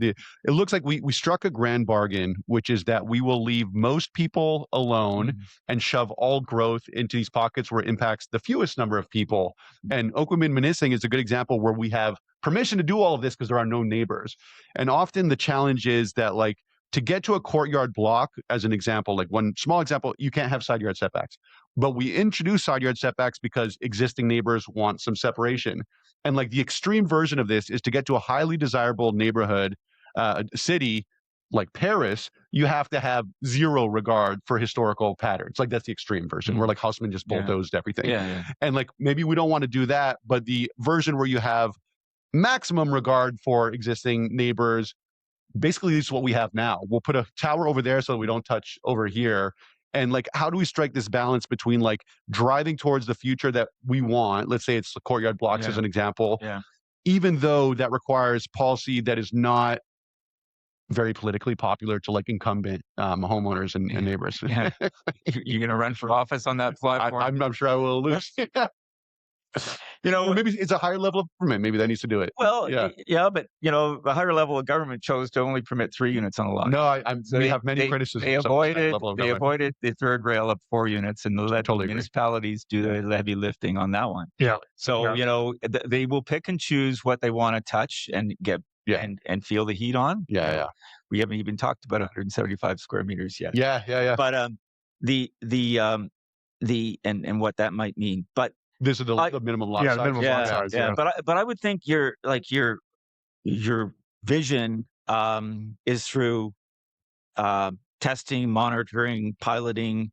it looks like we struck a grand bargain, which is that we will leave most people alone and shove all growth into these pockets where it impacts the fewest number of people. And Okwiminsing is a good example where we have permission to do all of this because there are no neighbors. And often the challenge is that like to get to a courtyard block, as an example, like one small example, you can't have side yard setbacks. But we introduce side yard setbacks because existing neighbors want some separation. And like the extreme version of this is to get to a highly desirable neighborhood, city like Paris, you have to have zero regard for historical patterns. Like that's the extreme version where like Haussmann just bulldozed everything. Yeah. And like maybe we don't want to do that, but the version where you have maximum regard for existing neighbors, basically this is what we have now. We'll put a tower over there so that we don't touch over here. And like, how do we strike this balance between like driving towards the future that we want? Let's say it's the courtyard blocks as an example, even though that requires policy that is not very politically popular to like incumbent homeowners and neighbors. Yeah. You're going to run for office on that platform? I'm sure I will lose. Maybe it's a higher level of government. Maybe that needs to do it. Well, but the higher level of government chose to only permit 3 units on a lot. No, we have many criticisms. They avoided the third rail of 4 units, and let municipalities do the heavy lifting on that one. Yeah. So they will pick and choose what they want to touch and get and feel the heat on. Yeah. We haven't even talked about 175 square meters yet. Yeah. But the and what that might mean, but. This is the minimum lot size. The minimum lot size. Yeah. But I would think your vision is through testing, monitoring, piloting,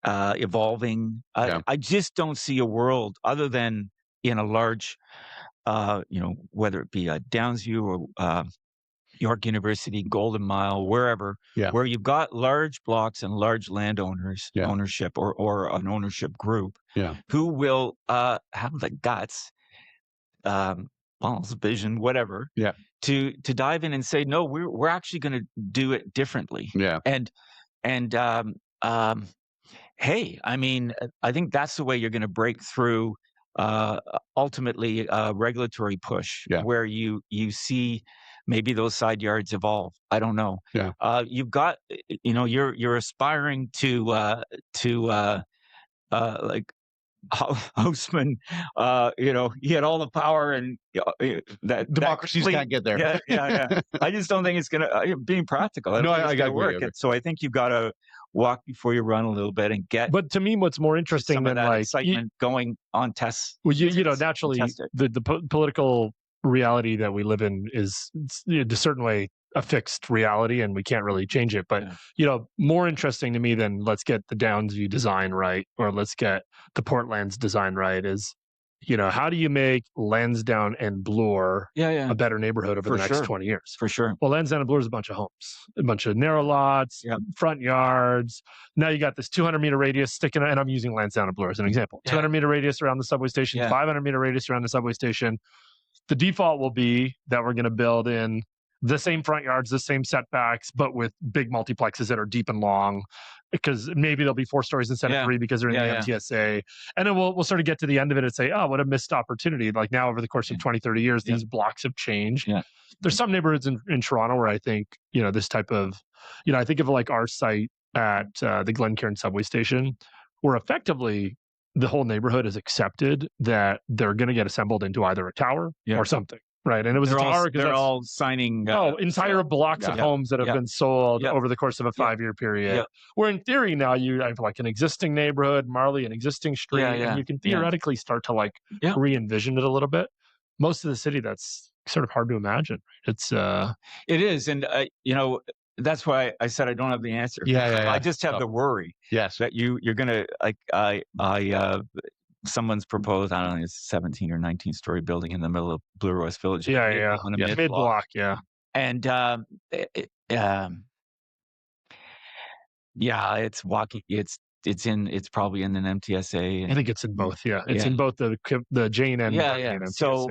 evolving. I just don't see a world other than in a large, whether it be a Downsview or York University, Golden Mile, wherever, where you've got large blocks and large landowners, ownership or an ownership group, who will have the guts, vision, whatever, to dive in and say, no, we're actually going to do it differently. Yeah. And hey, I mean, I think that's the way you're going to break through ultimately a regulatory push where you see maybe those side yards evolve. I don't know. Yeah. You've got, you're aspiring to like Haussmann, he had all the power and that democracies can't get there. Yeah. I just don't think it's going to, being practical. I got to work. So I think you've got to walk before you run a little bit and get. But to me, what's more interesting than like excitement going on tests. Well, naturally the political reality that we live in is in a certain way a fixed reality and we can't really change it. But, more interesting to me than let's get the Downsview design right or let's get the Portland's design right is, how do you make Lansdowne and Bloor a better neighborhood over the next 20 years? For sure. Well, Lansdowne and Bloor is a bunch of homes, a bunch of narrow lots, front yards. Now you got this 200-meter radius sticking, and I'm using Lansdowne and Bloor as an example. 200-meter radius around the subway station, 500-meter radius around the subway station. The default will be that we're going to build in the same front yards, the same setbacks, but with big multiplexes that are deep and long, because maybe there'll be 4 stories instead of 3 because they're in the MTSA. And then we'll sort of get to the end of it and say, oh, what a missed opportunity. Like now over the course of 20, 30 years, these blocks have changed. Yeah. There's some neighborhoods in Toronto where I think, this type of, I think of like our site at the Glencairn subway station, where effectively the whole neighborhood has accepted that they're going to get assembled into either a tower or something. Right. And it was a tower because they're all signing entire blocks of homes that have been sold over the course of a 5-year period. Yeah. Where in theory now you have like an existing neighborhood, Marley, an existing street, and you can theoretically start to like re-envision it a little bit. Most of the city, that's sort of hard to imagine. It is. And that's why I said I don't have the answer. I just have the worry. Yes. That you're gonna someone's proposed, I don't know, it's 17 or 19 story building in the middle of Blue Rose Village. Mid block. And it's walking. It's probably in an MTSA. I think it's in both. Yeah, it's in both the Jane and and MTSA. So,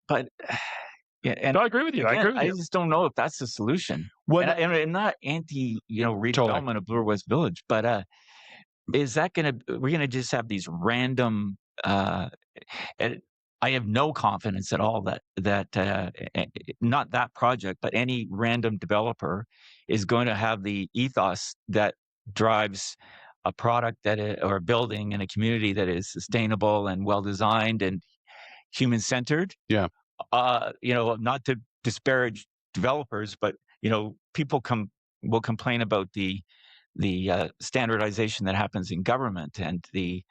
but. And no, I agree with you. I just don't know if that's the solution. And I'm not anti, redevelopment of Bloor West Village, but is that we're gonna just have these random? And I have no confidence at all that not that project, but any random developer is going to have the ethos that drives a product or a building in a community that is sustainable and well designed and human centered. Yeah. Not to disparage developers, but people will complain about the standardization that happens in government and the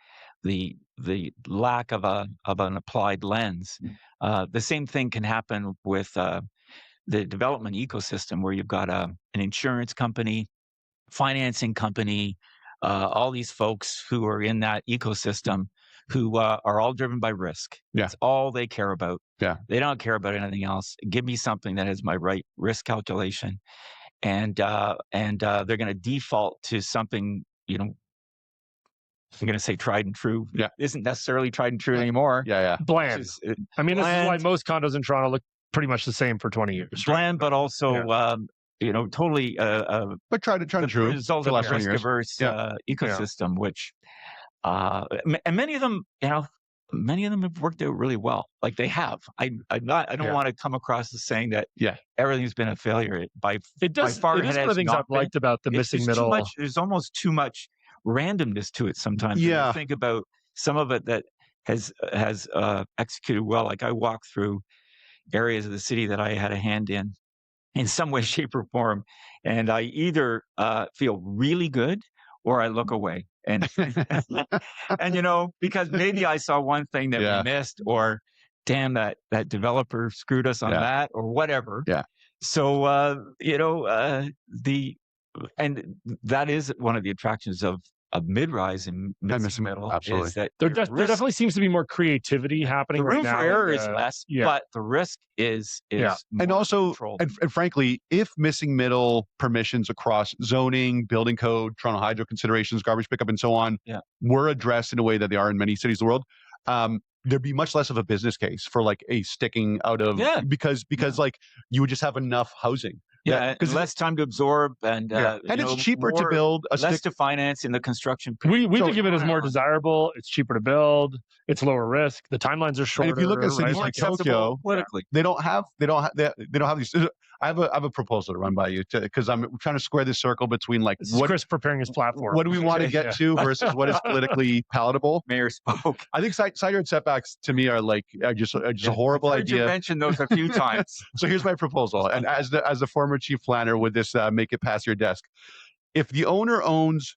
lack of an applied lens. The same thing can happen with the development ecosystem, where you've got an insurance company, financing company, all these folks who are in that ecosystem who are all driven by risk. Yeah. That's all they care about. Yeah. They don't care about anything else. Give me something that has my right risk calculation. And they're going to default to something, I'm going to say tried and true. Yeah. Isn't necessarily tried and true anymore. Yeah. Bland. This is why most condos in Toronto look pretty much the same for 20 years. Bland, but also, totally. But tried and true. Result of a risk-averse ecosystem, which, and many of them have worked out really well. Like they have. I don't want to come across as saying that everything's been a failure. By far, it is one of the things I've liked about the missing middle. There's almost too much randomness to it sometimes. Yeah. You think about some of it that has executed well. Like I walk through areas of the city that I had a hand in some way, shape, or form, and I either feel really good or I look away. And because maybe I saw one thing that we missed, or damn, that developer screwed us on that, or whatever. Yeah. So and that is one of the attractions of mid-rise and middle. Absolutely. Is that there definitely seems to be more creativity happening right now. The room for error is less, but the risk is more and also, controlled. and frankly, if missing middle permissions across zoning, building code, Toronto Hydro considerations, garbage pickup, and so on were addressed in a way that they are in many cities of the world, there'd be much less of a business case for like a sticking out of because like you would just have enough housing. Because less time to absorb and it's cheaper to build. Less to finance in the construction. We think of it as more desirable. It's cheaper to build. It's lower risk. The timelines are shorter. And if you look at cities like Tokyo, politically, they don't have these. I have a proposal to run by you because I'm trying to square this circle between like Chris preparing his platform. What do we want to get to versus what is politically palatable? Mayor spoke. I think side yard setbacks to me are just a horrible idea. You mentioned those a few times. So here's my proposal, and as the former chief planner, would this make it past your desk? If the owner owns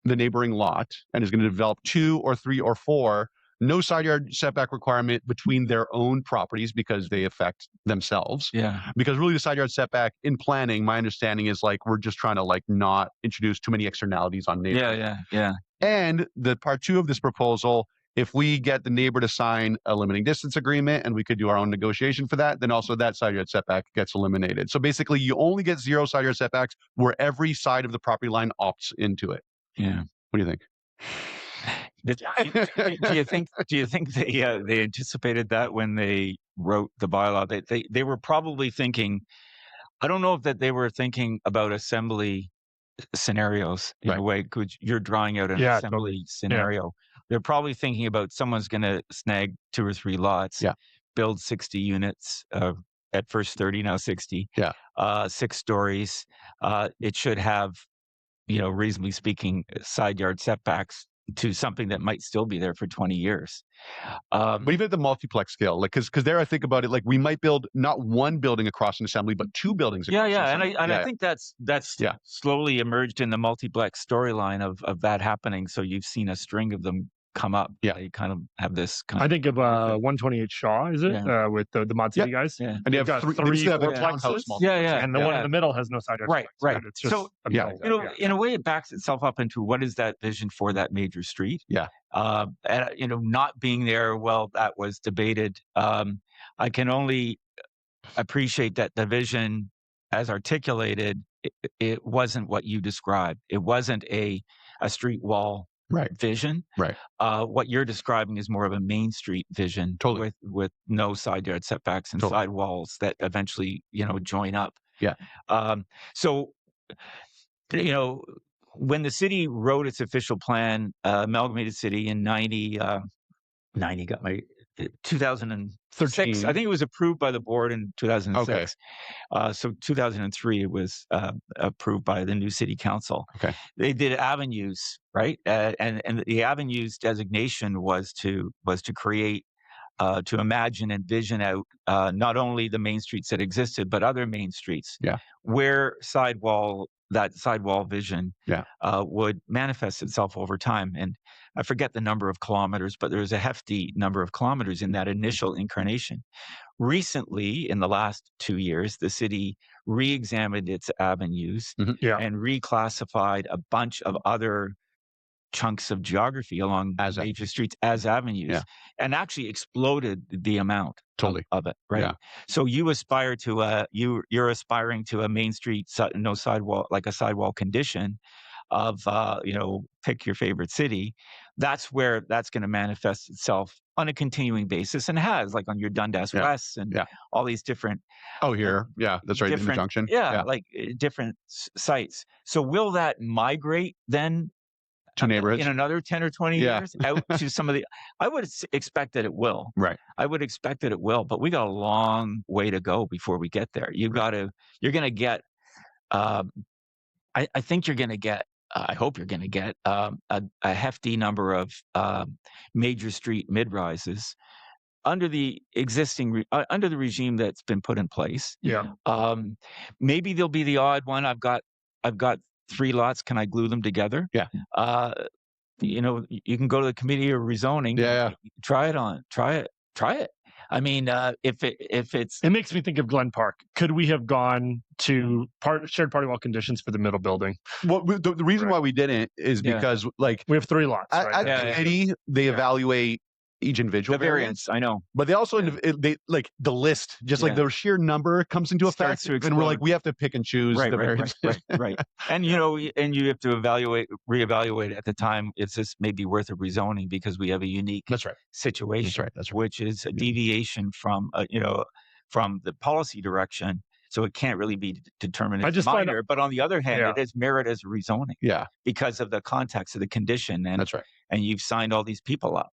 the neighboring lot and is going to develop 2 or 3 or 4, no side yard setback requirement between their own properties because they affect themselves. Yeah. Because really the side yard setback in planning, my understanding is like we're just trying to like not introduce too many externalities on neighbors. Yeah. And the part 2 of this proposal, if we get the neighbor to sign a limiting distance agreement and we could do our own negotiation for that, then also that side yard setback gets eliminated. So basically you only get 0 side yard setbacks where every side of the property line opts into it. Yeah. What do you think? Do you think they anticipated that when they wrote the bylaw? They were probably thinking. I don't know if that they were thinking about assembly scenarios in a way. You're drawing out an assembly scenario. They're probably thinking about someone's going to snag 2 or 3 lots, build 60 units, at first 30, now 60, 6 stories. It should have, reasonably speaking, side yard setbacks to something that might still be there for 20 years. But even at the multiplex scale, like, because there I think about it, like we might build not one building across an assembly, but 2 buildings across an assembly. I think that's slowly emerged in the multiplex storyline of that happening. So you've seen a string of them come up. They kind of have this kind I think of 128 Shaw, is it? With the Mod City guys? And they have 3 fourplexes. And the one in the middle has no side yard. Right. It's just in a way, it backs itself up into what is that vision for that major street? And not being there, well, that was debated. I can only appreciate that the vision, as articulated, it wasn't what you described. It wasn't a street wall vision. What you're describing is more of a Main Street vision, with no side yard setbacks and side walls that eventually join up. So when the city wrote its official plan, amalgamated city in 2006. I think it was approved by the board in 2006. So 2003 it was approved by the new city council. They did avenues, right? And the avenues designation was to create, to imagine and vision out not only the main streets that existed, but other main streets where that sidewall vision would manifest itself over time. And I forget the number of kilometers, but there's a hefty number of kilometers in that initial incarnation. Recently, in the last 2 years, the city re-examined its avenues and reclassified a bunch of other chunks of geography along major streets as avenues, and actually exploded the amount of it. So you aspire to you're aspiring to a Main Street no sidewall, like a sidewall condition of pick your favorite city. That's where that's going to manifest itself on a continuing basis, and has, like on your Dundas West and all these different that's right, in the junction, like different sites. So will that migrate then to neighborhoods in another 10 or 20 years out to some of the, I would expect that it will. I would expect that it will, but we got a long way to go before we get there. You're going to get, I think you're going to get, I hope you're going to get a hefty number of major street mid-rises under the existing, under the regime that's been put in place. Maybe there'll be the odd one. I've got 3 lots. Can I glue them together? You can go to the committee of rezoning. Try it. I mean, if it's, it makes me think of Glen Park. Could we have gone to shared party wall conditions for the middle building? Well, the reason why we didn't is because we have 3 lots. At the committee, they evaluate each individual variance. I know, but they also they like the list, just like the sheer number comes into effect, and we're like, we have to pick and choose the variance. Right. And and you have to reevaluate at the time. Is this maybe worth a rezoning because we have a unique situation, which is a deviation from from the policy direction. So it can't really be determined as minor. But on the other hand, it has merit as a rezoning. Because of the context of the condition. And and you've signed all these people up.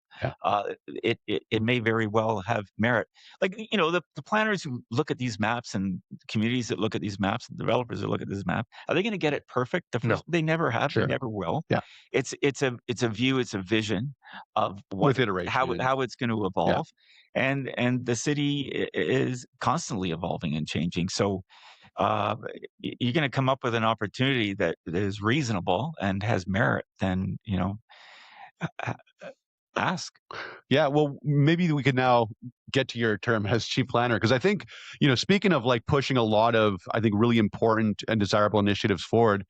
It may very well have merit. Like, the planners who look at these maps, and communities that look at these maps, and developers that look at this map, are they going to get it perfect? They never have. They never will. It's a view. It's a vision of with iteration, how it's going to evolve. And the city is constantly evolving and changing. So you're going to come up with an opportunity that is reasonable and has merit. Then ask. Well, maybe we could now get to your term as chief planner, because I think, speaking of like pushing a lot of, I think, really important and desirable initiatives forward,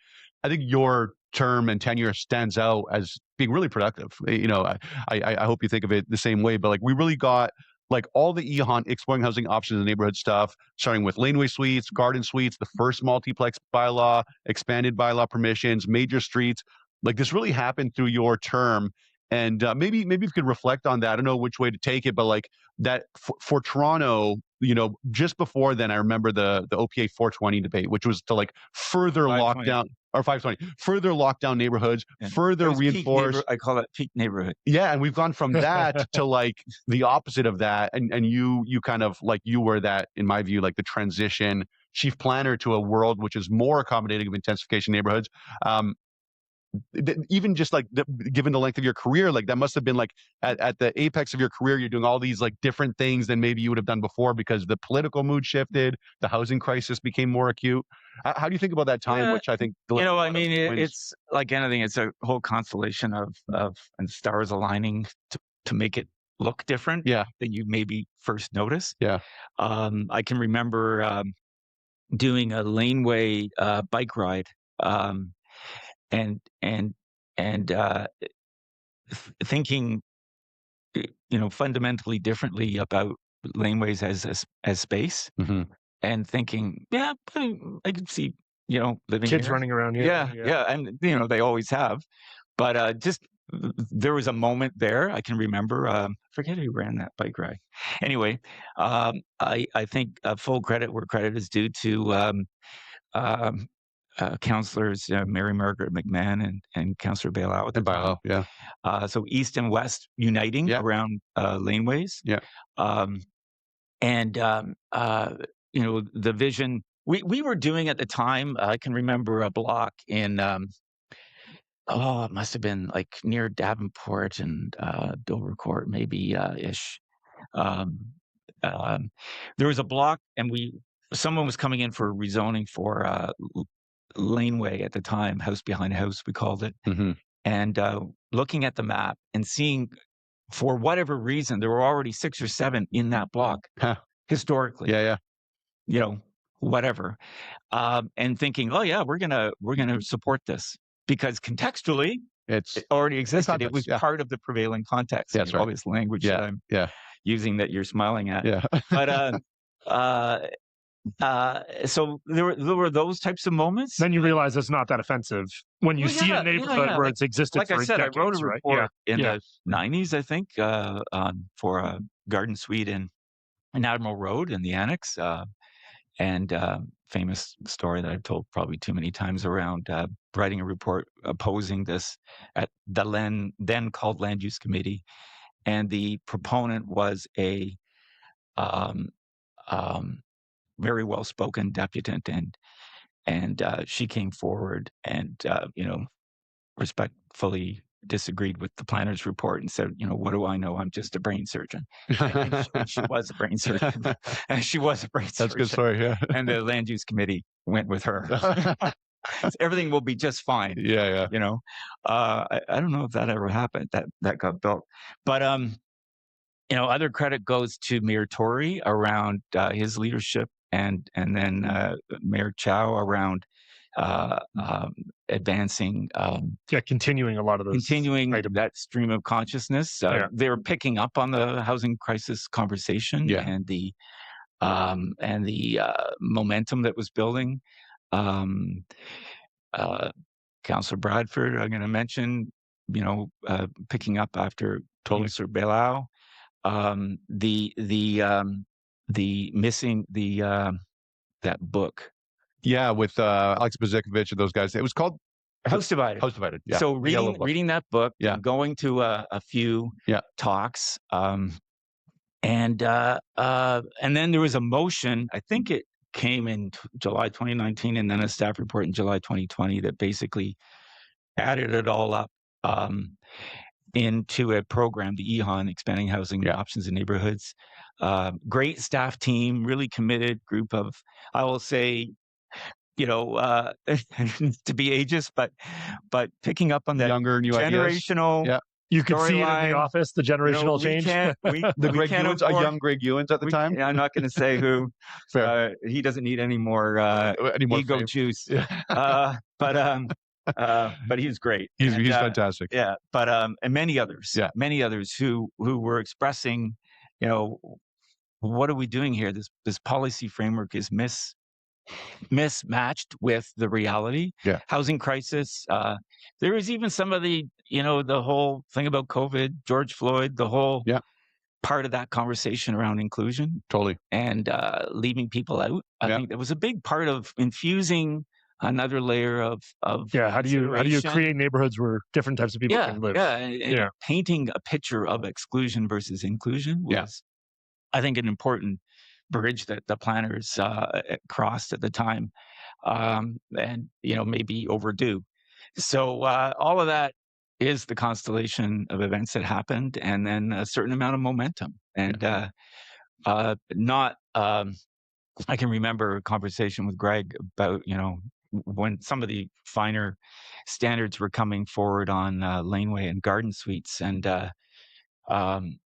I think your term and tenure stands out as being really productive. I hope you think of it the same way, but like we really got like all the exploring housing options in the neighborhood stuff, starting with laneway suites, garden suites, the first multiplex bylaw, expanded bylaw permissions, major streets. Like this really happened through your term. And maybe you could reflect on that. I don't know which way to take it, but like that for Toronto, just before then, I remember the OPA 420 debate, which was to like further lock down, or 520, further lock down neighborhoods, further reinforce. I call it peak neighborhood. Yeah, and we've gone from that to like the opposite of that, and you kind of like, you were that, in my view, like the transition chief planner to a world which is more accommodating of intensification neighborhoods. Even just like given the length of your career, like that must have been like at the apex of your career, you're doing all these like different things than maybe you would have done before because the political mood shifted, the housing crisis became more acute. How do you think about that time, which I think, it's like anything, it's a whole constellation of and stars aligning to make it look different than you maybe first notice. I can remember doing a laneway bike ride, and thinking, fundamentally differently about laneways as space, and thinking, I can see, living kids here. running around here. Yeah, and they always have, but just there was a moment there I can remember. I forget who ran that bike ride. Anyway, I think full credit where credit is due to councillors Mary Margaret McMahon and Councillor Bailow at the time. So East and West uniting around laneways. And the vision we were doing at the time. I can remember a block in it must have been like near Davenport and Dovercourt, maybe ish. There was a block, and someone was coming in for rezoning for laneway at the time, house behind house, we called it. And looking at the map and seeing, for whatever reason, there were already 6 or 7 in that block historically. Whatever. And thinking, we're gonna support this because contextually it already existed. It was part of the prevailing context. That's right. All this language that I'm using that you're smiling at. But so there were those types of moments. Then you realize it's not that offensive when you see a neighborhood where it's existed. Like for I said, decades, I wrote a report in the the 90s, I think, for a garden suite in Admiral Road in the Annex, and famous story that I've told probably too many times around writing a report opposing this at the then called Land Use Committee, and the proponent was a very well-spoken deputant, and she came forward and respectfully disagreed with the planner's report and said, what do I know? I'm just a brain surgeon. And she was a brain surgeon. That's a good story. Yeah. And the land use committee went with her. Everything will be just fine. Yeah. I don't know if that ever happened. That got built, but other credit goes to Mayor Tory around his leadership, and then Mayor Chow around advancing, continuing a lot of those, that stream of consciousness. They were picking up on the housing crisis conversation and the momentum that was building. Councillor Bradford, I'm going to mention, picking up after Councillor Bailow. The missing that book. With Alex Bezikovic and those guys. It was called House Divided. House Divided. Yeah. So reading that book, going to a few talks, and then there was a motion. I think it came in July 2019, and then a staff report in July 2020 that basically added it all up into a program, the EHON, Expanding Housing Options in Neighborhoods. Great staff team, really committed group of, I will say, to be ageist, but picking up on that younger new generational. Ideas. You could see it in the office, the generational change. The Greg Ewins, a young Greg Ewins at the time. I'm not going to say who. He doesn't need any more ego fame. Juice. But he's great. He's fantastic. Yeah. But and many others. Yeah. Many others who were expressing, what are we doing here? This policy framework is mismatched with the reality. Yeah. Housing crisis. There was even some of the, the whole thing about COVID, George Floyd, the whole part of that conversation around inclusion. Totally. And leaving people out. I think that was a big part of infusing another layer of how do you create neighborhoods where different types of people can live? And painting a picture of exclusion versus inclusion was, I think, an important bridge that the planners crossed at the time, and maybe overdue. So all of that is the constellation of events that happened, and then a certain amount of momentum. And I can remember a conversation with Gregg about, when some of the finer standards were coming forward on laneway and garden suites, and kind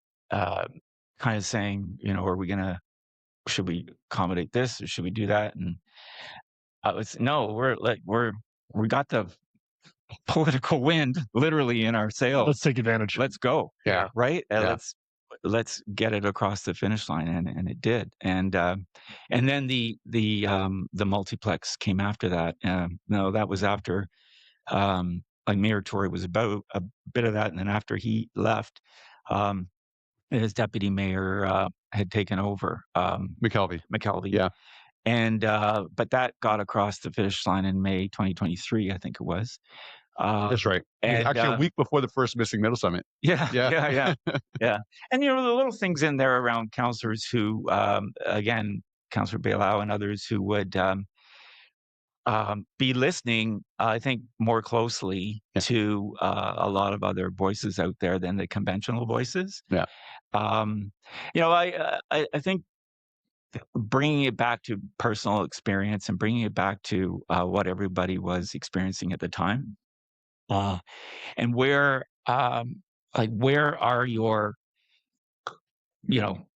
of saying, should we accommodate this or should we do that? And we got the political wind literally in our sails. Let's take advantage. Let's go. Yeah. Right. Let's get it across the finish line, and it did. And then the multiplex came after that. No, that was after Mayor Tory was about a bit of that, and then after he left, his deputy mayor had taken over. McKelvey. Yeah. And but that got across the finish line in May 2023, I think it was. That's right. And, actually, a week before the first Missing Middle Summit. Yeah. And the little things in there around councillors who, again, Councillor Bailau and others who would be listening, I think, more closely to a lot of other voices out there than the conventional voices. Yeah. I think bringing it back to personal experience and bringing it back to what everybody was experiencing at the time. And where are your,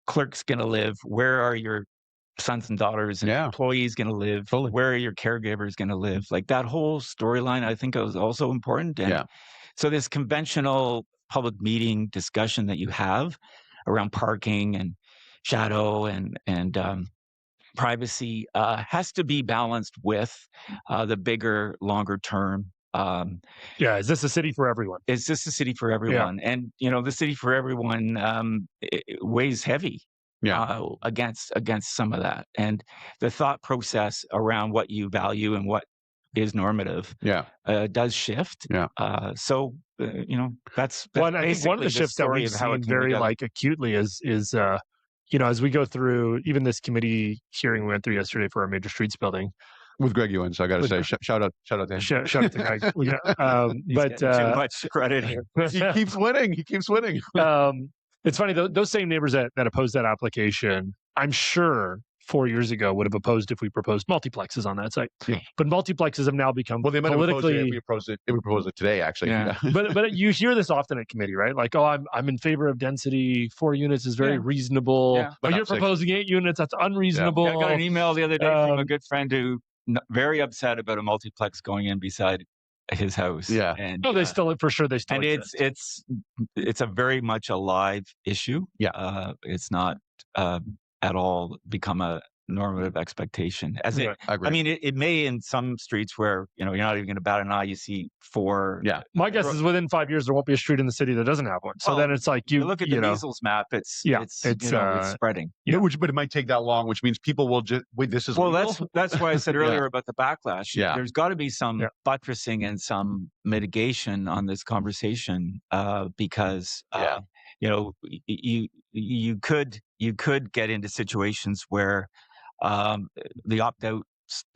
clerks going to live? Where are your sons and daughters and employees going to live? Totally. Where are your caregivers going to live? Like that whole storyline, I think, was also important. And so this conventional public meeting discussion that you have around parking and shadow and privacy has to be balanced with the bigger, longer term. Is this a city for everyone? Is this a city for everyone? And the city for everyone it weighs heavy against some of that, and the thought process around what you value and what is normative does shift. So that's well, I think one of the shifts that we've seen very acutely is as we go through even this committee hearing we went through yesterday for our major streets building with Greg Ewan. So I got to say, shout out to him. Shout out to Greg. But too much credit here. He keeps winning. It's funny, those same neighbors that opposed that application, I'm sure 4 years ago would have opposed if we proposed multiplexes on that site. Yeah. But multiplexes have now become they might politically. If we propose it today, actually. Yeah. but you hear this often at committee, right? Like, I'm in favor of density. 4 units is very reasonable. Yeah. But you're proposing 8 units. That's unreasonable. I got an email the other day from a good friend who very upset about a multiplex going in beside his house. Yeah. And they still exist. And it's a very much a live issue. Yeah. It's not at all become a normative expectation. I agree. I mean, it may in some streets where you're not even going to bat an eye. You see 4. Yeah. My guess is within 5 years there won't be a street in the city that doesn't have one. So then it's like you look at the measles map. It's spreading. Yeah. But it might take that long, which means people will just wait. This is legal? That's why I said earlier about the backlash. Yeah. There's got to be some buttressing and some mitigation on this conversation because you could get into situations where the opt-out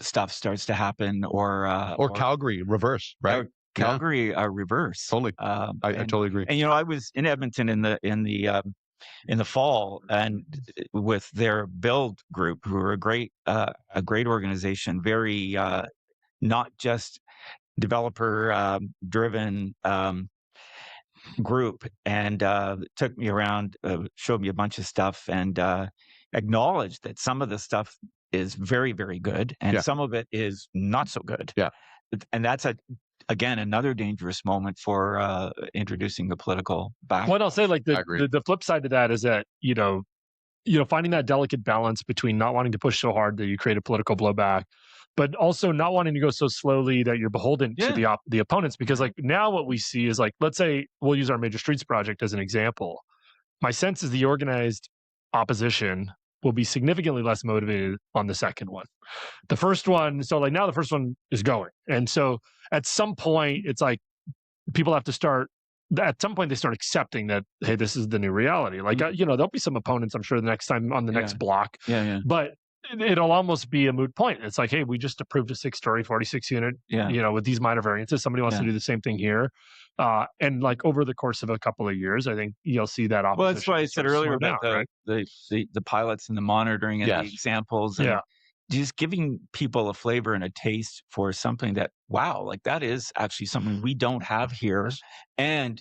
stuff starts to happen, or Calgary reverse, right? Calgary reverse. Totally, I totally agree. And I was in Edmonton in the fall, and with their Build group, who are a great organization, very not just developer driven group, and took me around, showed me a bunch of stuff, and acknowledged that some of the stuff is very, very good, and some of it is not so good. Yeah, and that's again another dangerous moment for introducing the political back. Well, I'll say the flip side to that is that finding that delicate balance between not wanting to push so hard that you create a political blowback, but also not wanting to go so slowly that you're beholden to the opponents. Because like now what we see is like, let's say we'll use our major streets project as an example. My sense is the organized opposition will be significantly less motivated on the second one. The first one, so like now the first one is going. And so at some point, it's like people have to start, at some point they start accepting that, hey, this is the new reality. Like, there'll be some opponents, I'm sure, the next time on the next block. But it'll almost be a moot point. It's like, hey, we just approved a 6-story, 46 unit, with these minor variances. Somebody wants to do the same thing here. And like over the course of a couple of years, I think you'll see that opposition. Well, that's why I said earlier about the pilots and the monitoring and the examples. And just giving people a flavor and a taste for something that, wow, like that is actually something we don't have here. And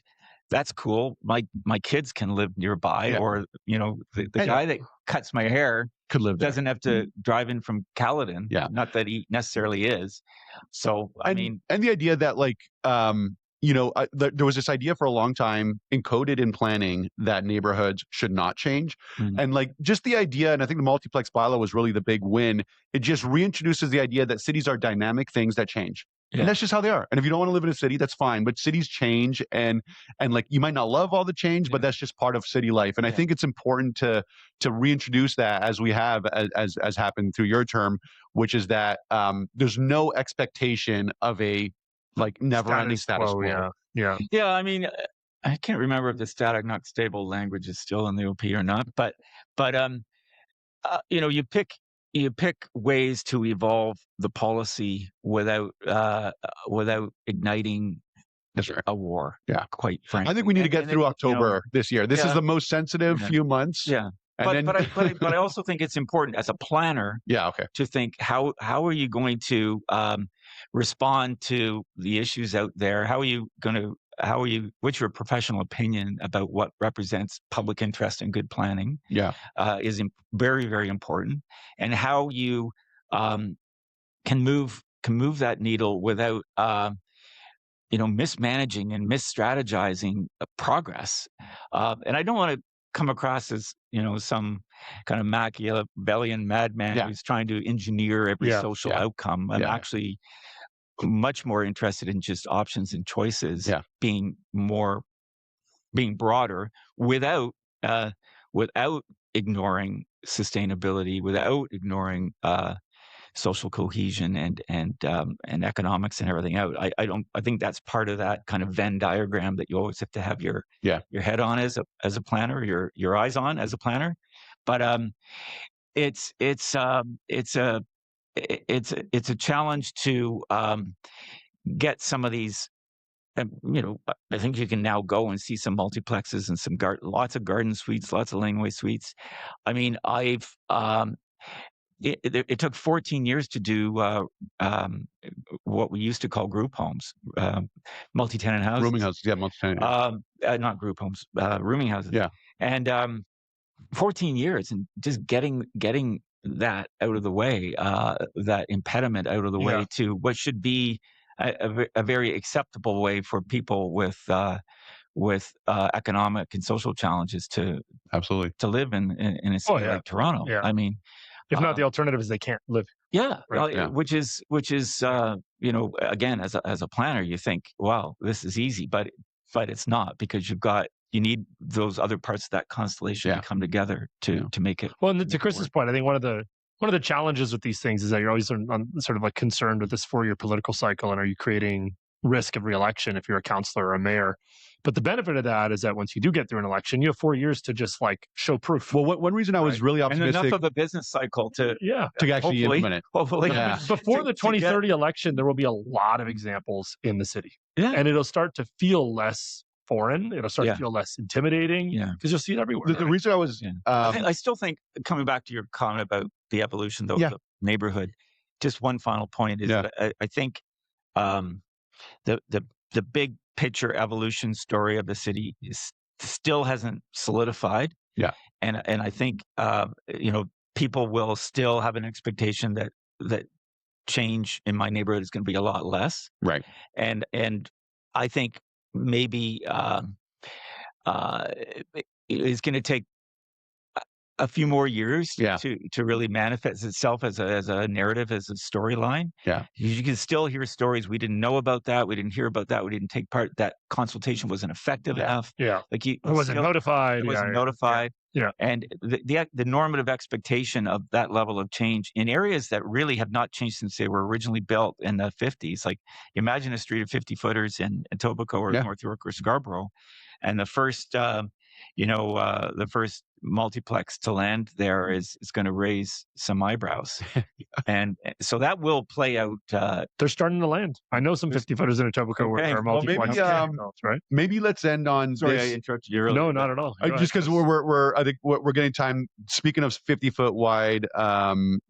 that's cool. My kids can live nearby, or the guy that cuts my hair could live there. Doesn't have to drive in from Caledon. Not that he necessarily is. So and the idea that like there was this idea for a long time encoded in planning that neighborhoods should not change. And like just the idea, and I think the multiplex bylaw was really the big win. It just reintroduces the idea that cities are dynamic things that change. And that's just how they are. And if you don't want to live in a city, that's fine. But cities change, and like you might not love all the change, but that's just part of city life. And I think it's important to reintroduce that, as we have as happened through your term, which is that there's no expectation of a like never-ending status quo. Yeah. I mean, I can't remember if the static not stable language is still in the OP or not, but you pick ways to evolve the policy without igniting a war. Quite frankly, I think we need to get through October this year. This is the most sensitive few months. But I also think it's important as a planner. To think how are you going to respond to the issues out there? What's your professional opinion about what represents public interest and good planning? Is very, very important, and how you can move that needle without mismanaging and misstrategizing progress. And I don't want to come across as some kind of Machiavellian madman who's trying to engineer every social outcome. I'm actually much more interested in just options and choices being broader without ignoring sustainability, without ignoring social cohesion and economics and everything out. I think that's part of that kind of Venn diagram that you always have to have your head on as a planner, your eyes on as a planner. But it's a challenge to get some of these. I think you can now go and see some multiplexes and some lots of garden suites, lots of laneway suites. I mean, it took 14 years to do what we used to call group homes, multi-tenant houses. Rooming houses, multi-tenant. Not group homes, rooming houses. And 14 years, and just getting that out of the way, that impediment out of the way to what should be a very acceptable way for people with economic and social challenges to live in a city like Toronto. I mean, if not, the alternative is they can't live. Which is again, as a planner, you think, wow, this is easy, but it's not, because you need those other parts of that constellation to come together to make it. Well, and to Chris's point, I think one of the challenges with these things is that you're always sort of like concerned with this 4-year political cycle, and are you creating risk of reelection if you're a councillor or a mayor? But the benefit of that is that once you do get through an election, you have 4 years to just like show proof. Well, one reason I was really optimistic, and enough of a business cycle to actually implement it. Hopefully, before the 2030 election, there will be a lot of examples in the city, and it'll start to feel less foreign. It'll start to feel less intimidating, because you'll see it everywhere. The reason I was, I still think, coming back to your comment about the evolution of the neighborhood, just one final point is that I think the big picture evolution story of the city still hasn't solidified. And I think people will still have an expectation that change in my neighborhood is going to be a lot less. And I think maybe it's going to take a few more years Yeah. to really manifest itself as a narrative, as a storyline. Yeah. You can still hear stories. We didn't know about that. We didn't hear about that. We didn't take part. That consultation wasn't effective enough. Yeah. Like It wasn't notified. It wasn't notified. Yeah. And the normative expectation of that level of change in areas that really have not changed since they were originally built in the 50s. Like imagine a street of 50 footers in Etobicoke or North York or Scarborough. And the first, the first multiplex to land there is going to raise some eyebrows. And so that will play out. They're starting to land. I know some 50 footers in Etobicoke where multiplex right? Maybe let's end on Sorry, this. I interrupted you earlier. No, not at all. Just because I think we're getting time. Speaking of 50-foot wide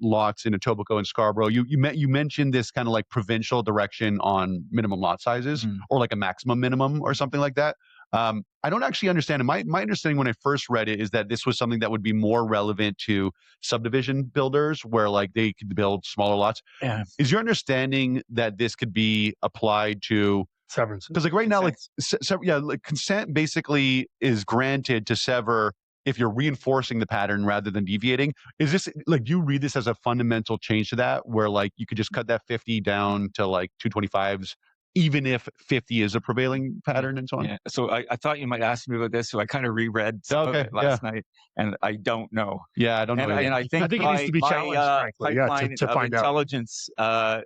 lots in Etobicoke and Scarborough, you mentioned this kind of like provincial direction on minimum lot sizes or like a maximum minimum or something like that. I don't actually understand. And my understanding when I first read it is that this was something that would be more relevant to subdivision builders where like they could build smaller lots. Yeah. Is your understanding that this could be applied to severance? Because like right now, like consent basically is granted to sever if you're reinforcing the pattern rather than deviating. Is this like, do you read this as a fundamental change to that where like you could just cut that 50 down to like 225s? Even if 50 is a prevailing pattern and so on. Yeah. So I thought you might ask me about this, so I kind of reread some of it last night, and I don't know. Yeah, I don't know. And I think it needs to be challenged, frankly, to find intelligence that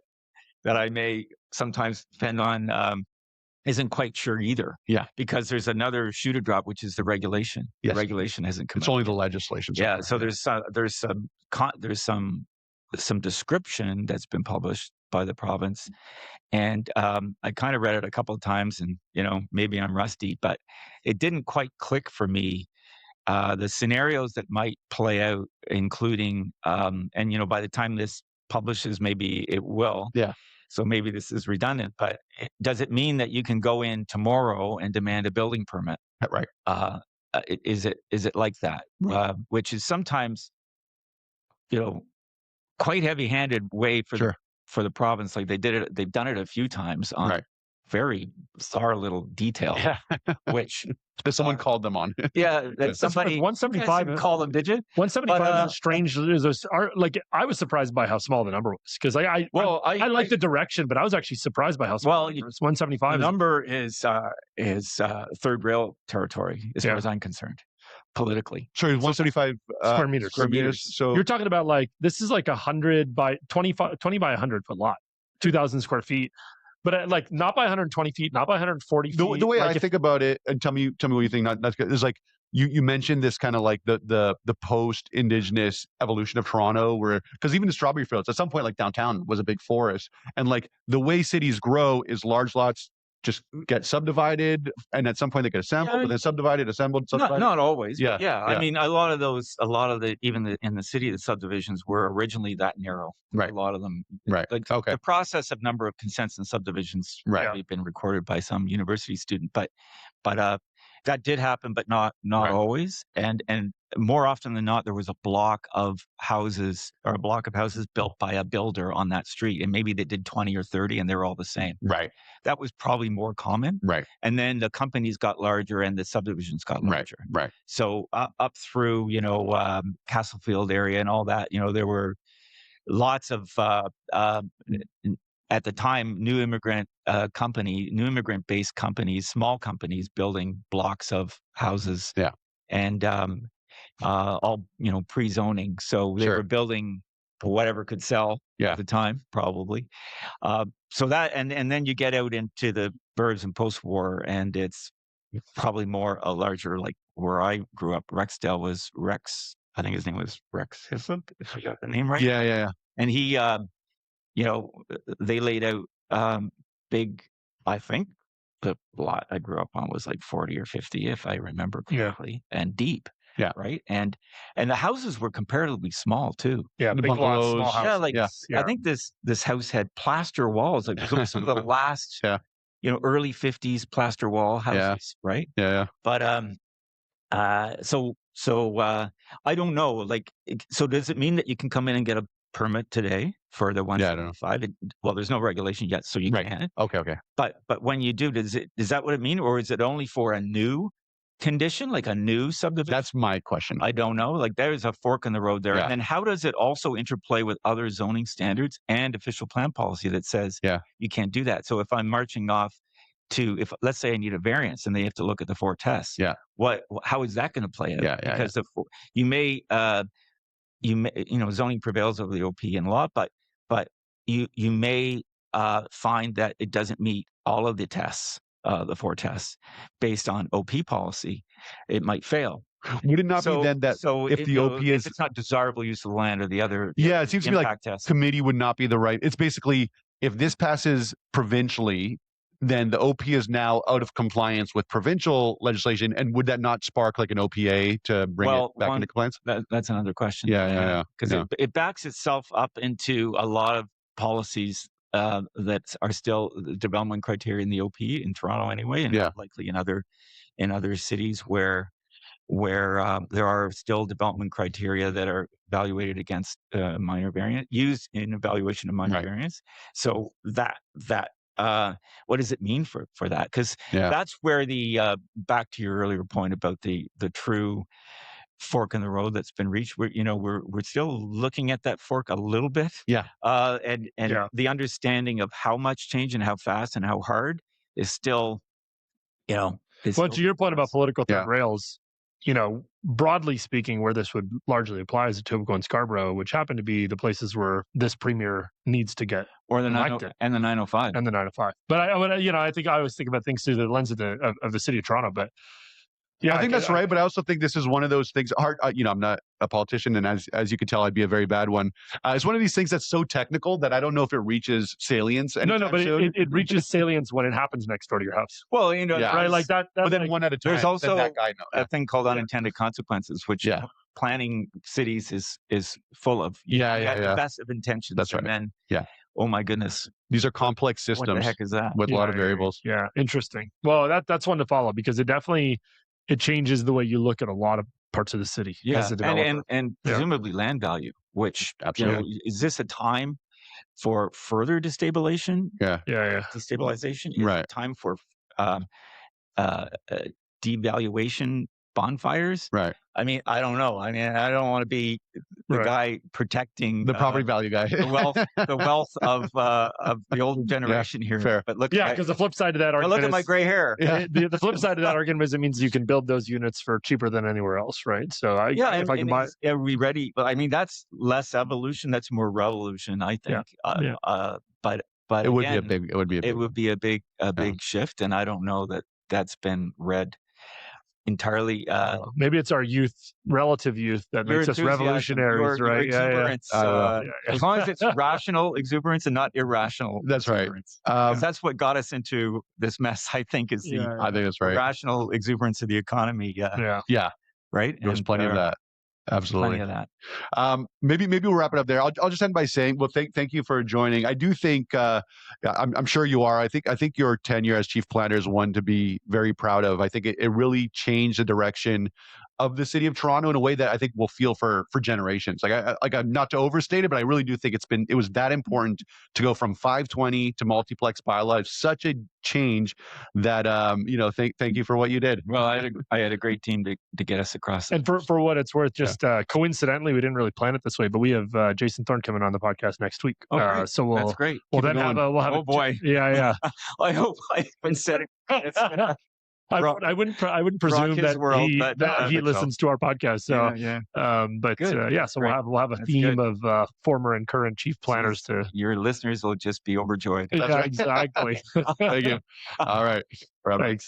I may sometimes depend on isn't quite sure either. Yeah, because there's another shoe to drop, which is the regulation. Yes. The regulation hasn't come. It's only the legislation. Yeah. So there's some description that's been published by the province. And I kind of read it a couple of times and, maybe I'm rusty, but it didn't quite click for me. The scenarios that might play out, including, and, by the time this publishes, maybe it will. Yeah. So maybe this is redundant, but does it mean that you can go in tomorrow and demand a building permit? Right. Is it like that? Right. Which is sometimes, quite heavy-handed way for the province. Like they've done it a few times on very bizarre little detail, which someone called them on. Yeah, that somebody 175 call them, did you? 175 is strange. Like I was surprised by how small the number was because I like the direction, but I was actually surprised by how small. Well, 175. The number is third rail territory, as far as I'm concerned. Politically. Sorry, 175 square meters. So you're talking about like, this is like 100 by 20 by 100 foot lot, 2,000 square feet, but like not by 120 feet, not by 140 feet. The way I think about it, and tell me what you think, that's good, is like, you mentioned this kind of like the post-Indigenous evolution of Toronto, where, because even the strawberry fields, at some point, like downtown was a big forest. And like the way cities grow is large lots just get subdivided, and at some point they get assembled, but then subdivided, assembled, subdivided. Not always. Yeah. I mean, a lot of the even in the city, the subdivisions were originally that narrow. Right. A lot of them. Right. Like the process of number of consents and subdivisions have been recorded by some university student, but that did happen, but not always. And more often than not, there was a block of houses built by a builder on that street. And maybe they did 20 or 30 and they're all the same. Right. That was probably more common. Right. And then the companies got larger and the subdivisions got larger. Right. So up through, Castlefield area and all that, there were lots of, at the time, new immigrant-based companies, small companies building blocks of houses. Yeah. And all, pre-zoning. So they were building whatever could sell at the time, probably. So that, and then you get out into the burbs and post-war, and it's probably more a larger, like where I grew up, Rexdale was Rex. I think his name was Rex Hislop, if I got the name right. Yeah. And he, they laid out big, I think the lot I grew up on was like 40 or 50, if I remember correctly, and deep. Yeah. Right. And the houses were comparatively small too. Yeah. The big lots, small houses. I think this house had plaster walls. Like it was some of the last, early 50s plaster wall houses. Yeah. Right. Yeah. But, so I don't know, like, so does it mean that you can come in and get a permit today for the 175? Well, there's no regulation yet, so you can't. Okay. But when you do, is that what it mean, or is it only for a new condition, like a new subdivision? That's my question. I don't know. Like there's a fork in the road there. Yeah. And then how does it also interplay with other zoning standards and official plan policy that says you can't do that? So if I'm marching off to, if let's say I need a variance and they have to look at the 4 tests, how is that going to play out? Because you may, zoning prevails over the OP in law, but you may find that it doesn't meet all of the tests, the 4 tests, based on OP policy. It might fail. Would it not be then that if the OP is, if it's not desirable use of the land or the other, it seems to me like test. Committee would not be the right. It's basically if this passes provincially, then the OP is now out of compliance with provincial legislation, and would that not spark like an OPA to bring it back into compliance? That's another question. Because it backs itself up into a lot of policies that are still development criteria in the OP in Toronto anyway, and likely in other cities where there are still development criteria that are evaluated against minor variance, used in evaluation of minor variance. So that what does it mean for that? Because that's where the back to your earlier point about the true fork in the road that's been reached. We're still looking at that fork a little bit. And the understanding of how much change and how fast and how hard is still, well, to your point about political third rails, broadly speaking, where this would largely apply is Etobicoke and Scarborough, which happen to be the places where this premier needs to get elected. And the 905. And the 905. But I think I always think about things through the lens of the city of Toronto. But I think that's right. But I also think this is one of those things. I'm not a politician, and as you can tell, I'd be a very bad one. It's one of these things that's so technical that I don't know if it reaches salience. But it reaches salience when it happens next door to your house. Well, right, like that. But then one at a time. There's also a thing called unintended consequences, which planning cities is full of. The best of intentions. That's right. And then, oh my goodness, these are complex systems. What the heck is that? With a lot of variables. Yeah, interesting. Well, that's one to follow because it changes the way you look at a lot of parts of the city. As a developer. And presumably land value, which is this a time for further destabilization? Destabilization? Is it time for devaluation bonfires? Right. I mean, I don't know. I mean, I don't want to be the guy protecting the property value guy, the wealth of the older generation here. Fair. But look, because the flip side of that argument, look at my gray hair. The flip side of that argument is it means you can build those units for cheaper than anywhere else, right? So if I can buy, are we ready? But I mean, that's less evolution. That's more revolution, I think. But it would be a big shift, and I don't know that that's been read entirely. Maybe it's our relative youth that makes us revolutionaries, right? As long as it's rational exuberance and not irrational. That's exuberance. That's what got us into this mess. I think is I think that's right. Rational exuberance of the economy. Right. There's plenty of that. Absolutely. Plenty of that. Maybe we'll wrap it up there. I'll just end by saying, well, thank you for joining. I do think I'm sure you are. I think your tenure as chief planner is one to be very proud of. I think it really changed the direction of the city of Toronto in a way that I think we'll feel for generations. I'm not to overstate it, but I really do think it was that important to go from 520 to multiplex bylaw. It's such a change that thank you for what you did. Well, I had a great team to get us across. And for what it's worth, just coincidentally, we didn't really plan it this way, but we have Jason Thorne coming on the podcast next week. So that's great. We'll then have oh boy. I hope I've been setting. I wouldn't presume that he listens to our podcast. So, so we'll have a theme of former and current chief planners to. Your listeners will just be overjoyed. Exactly. Thank you. All right. Thanks.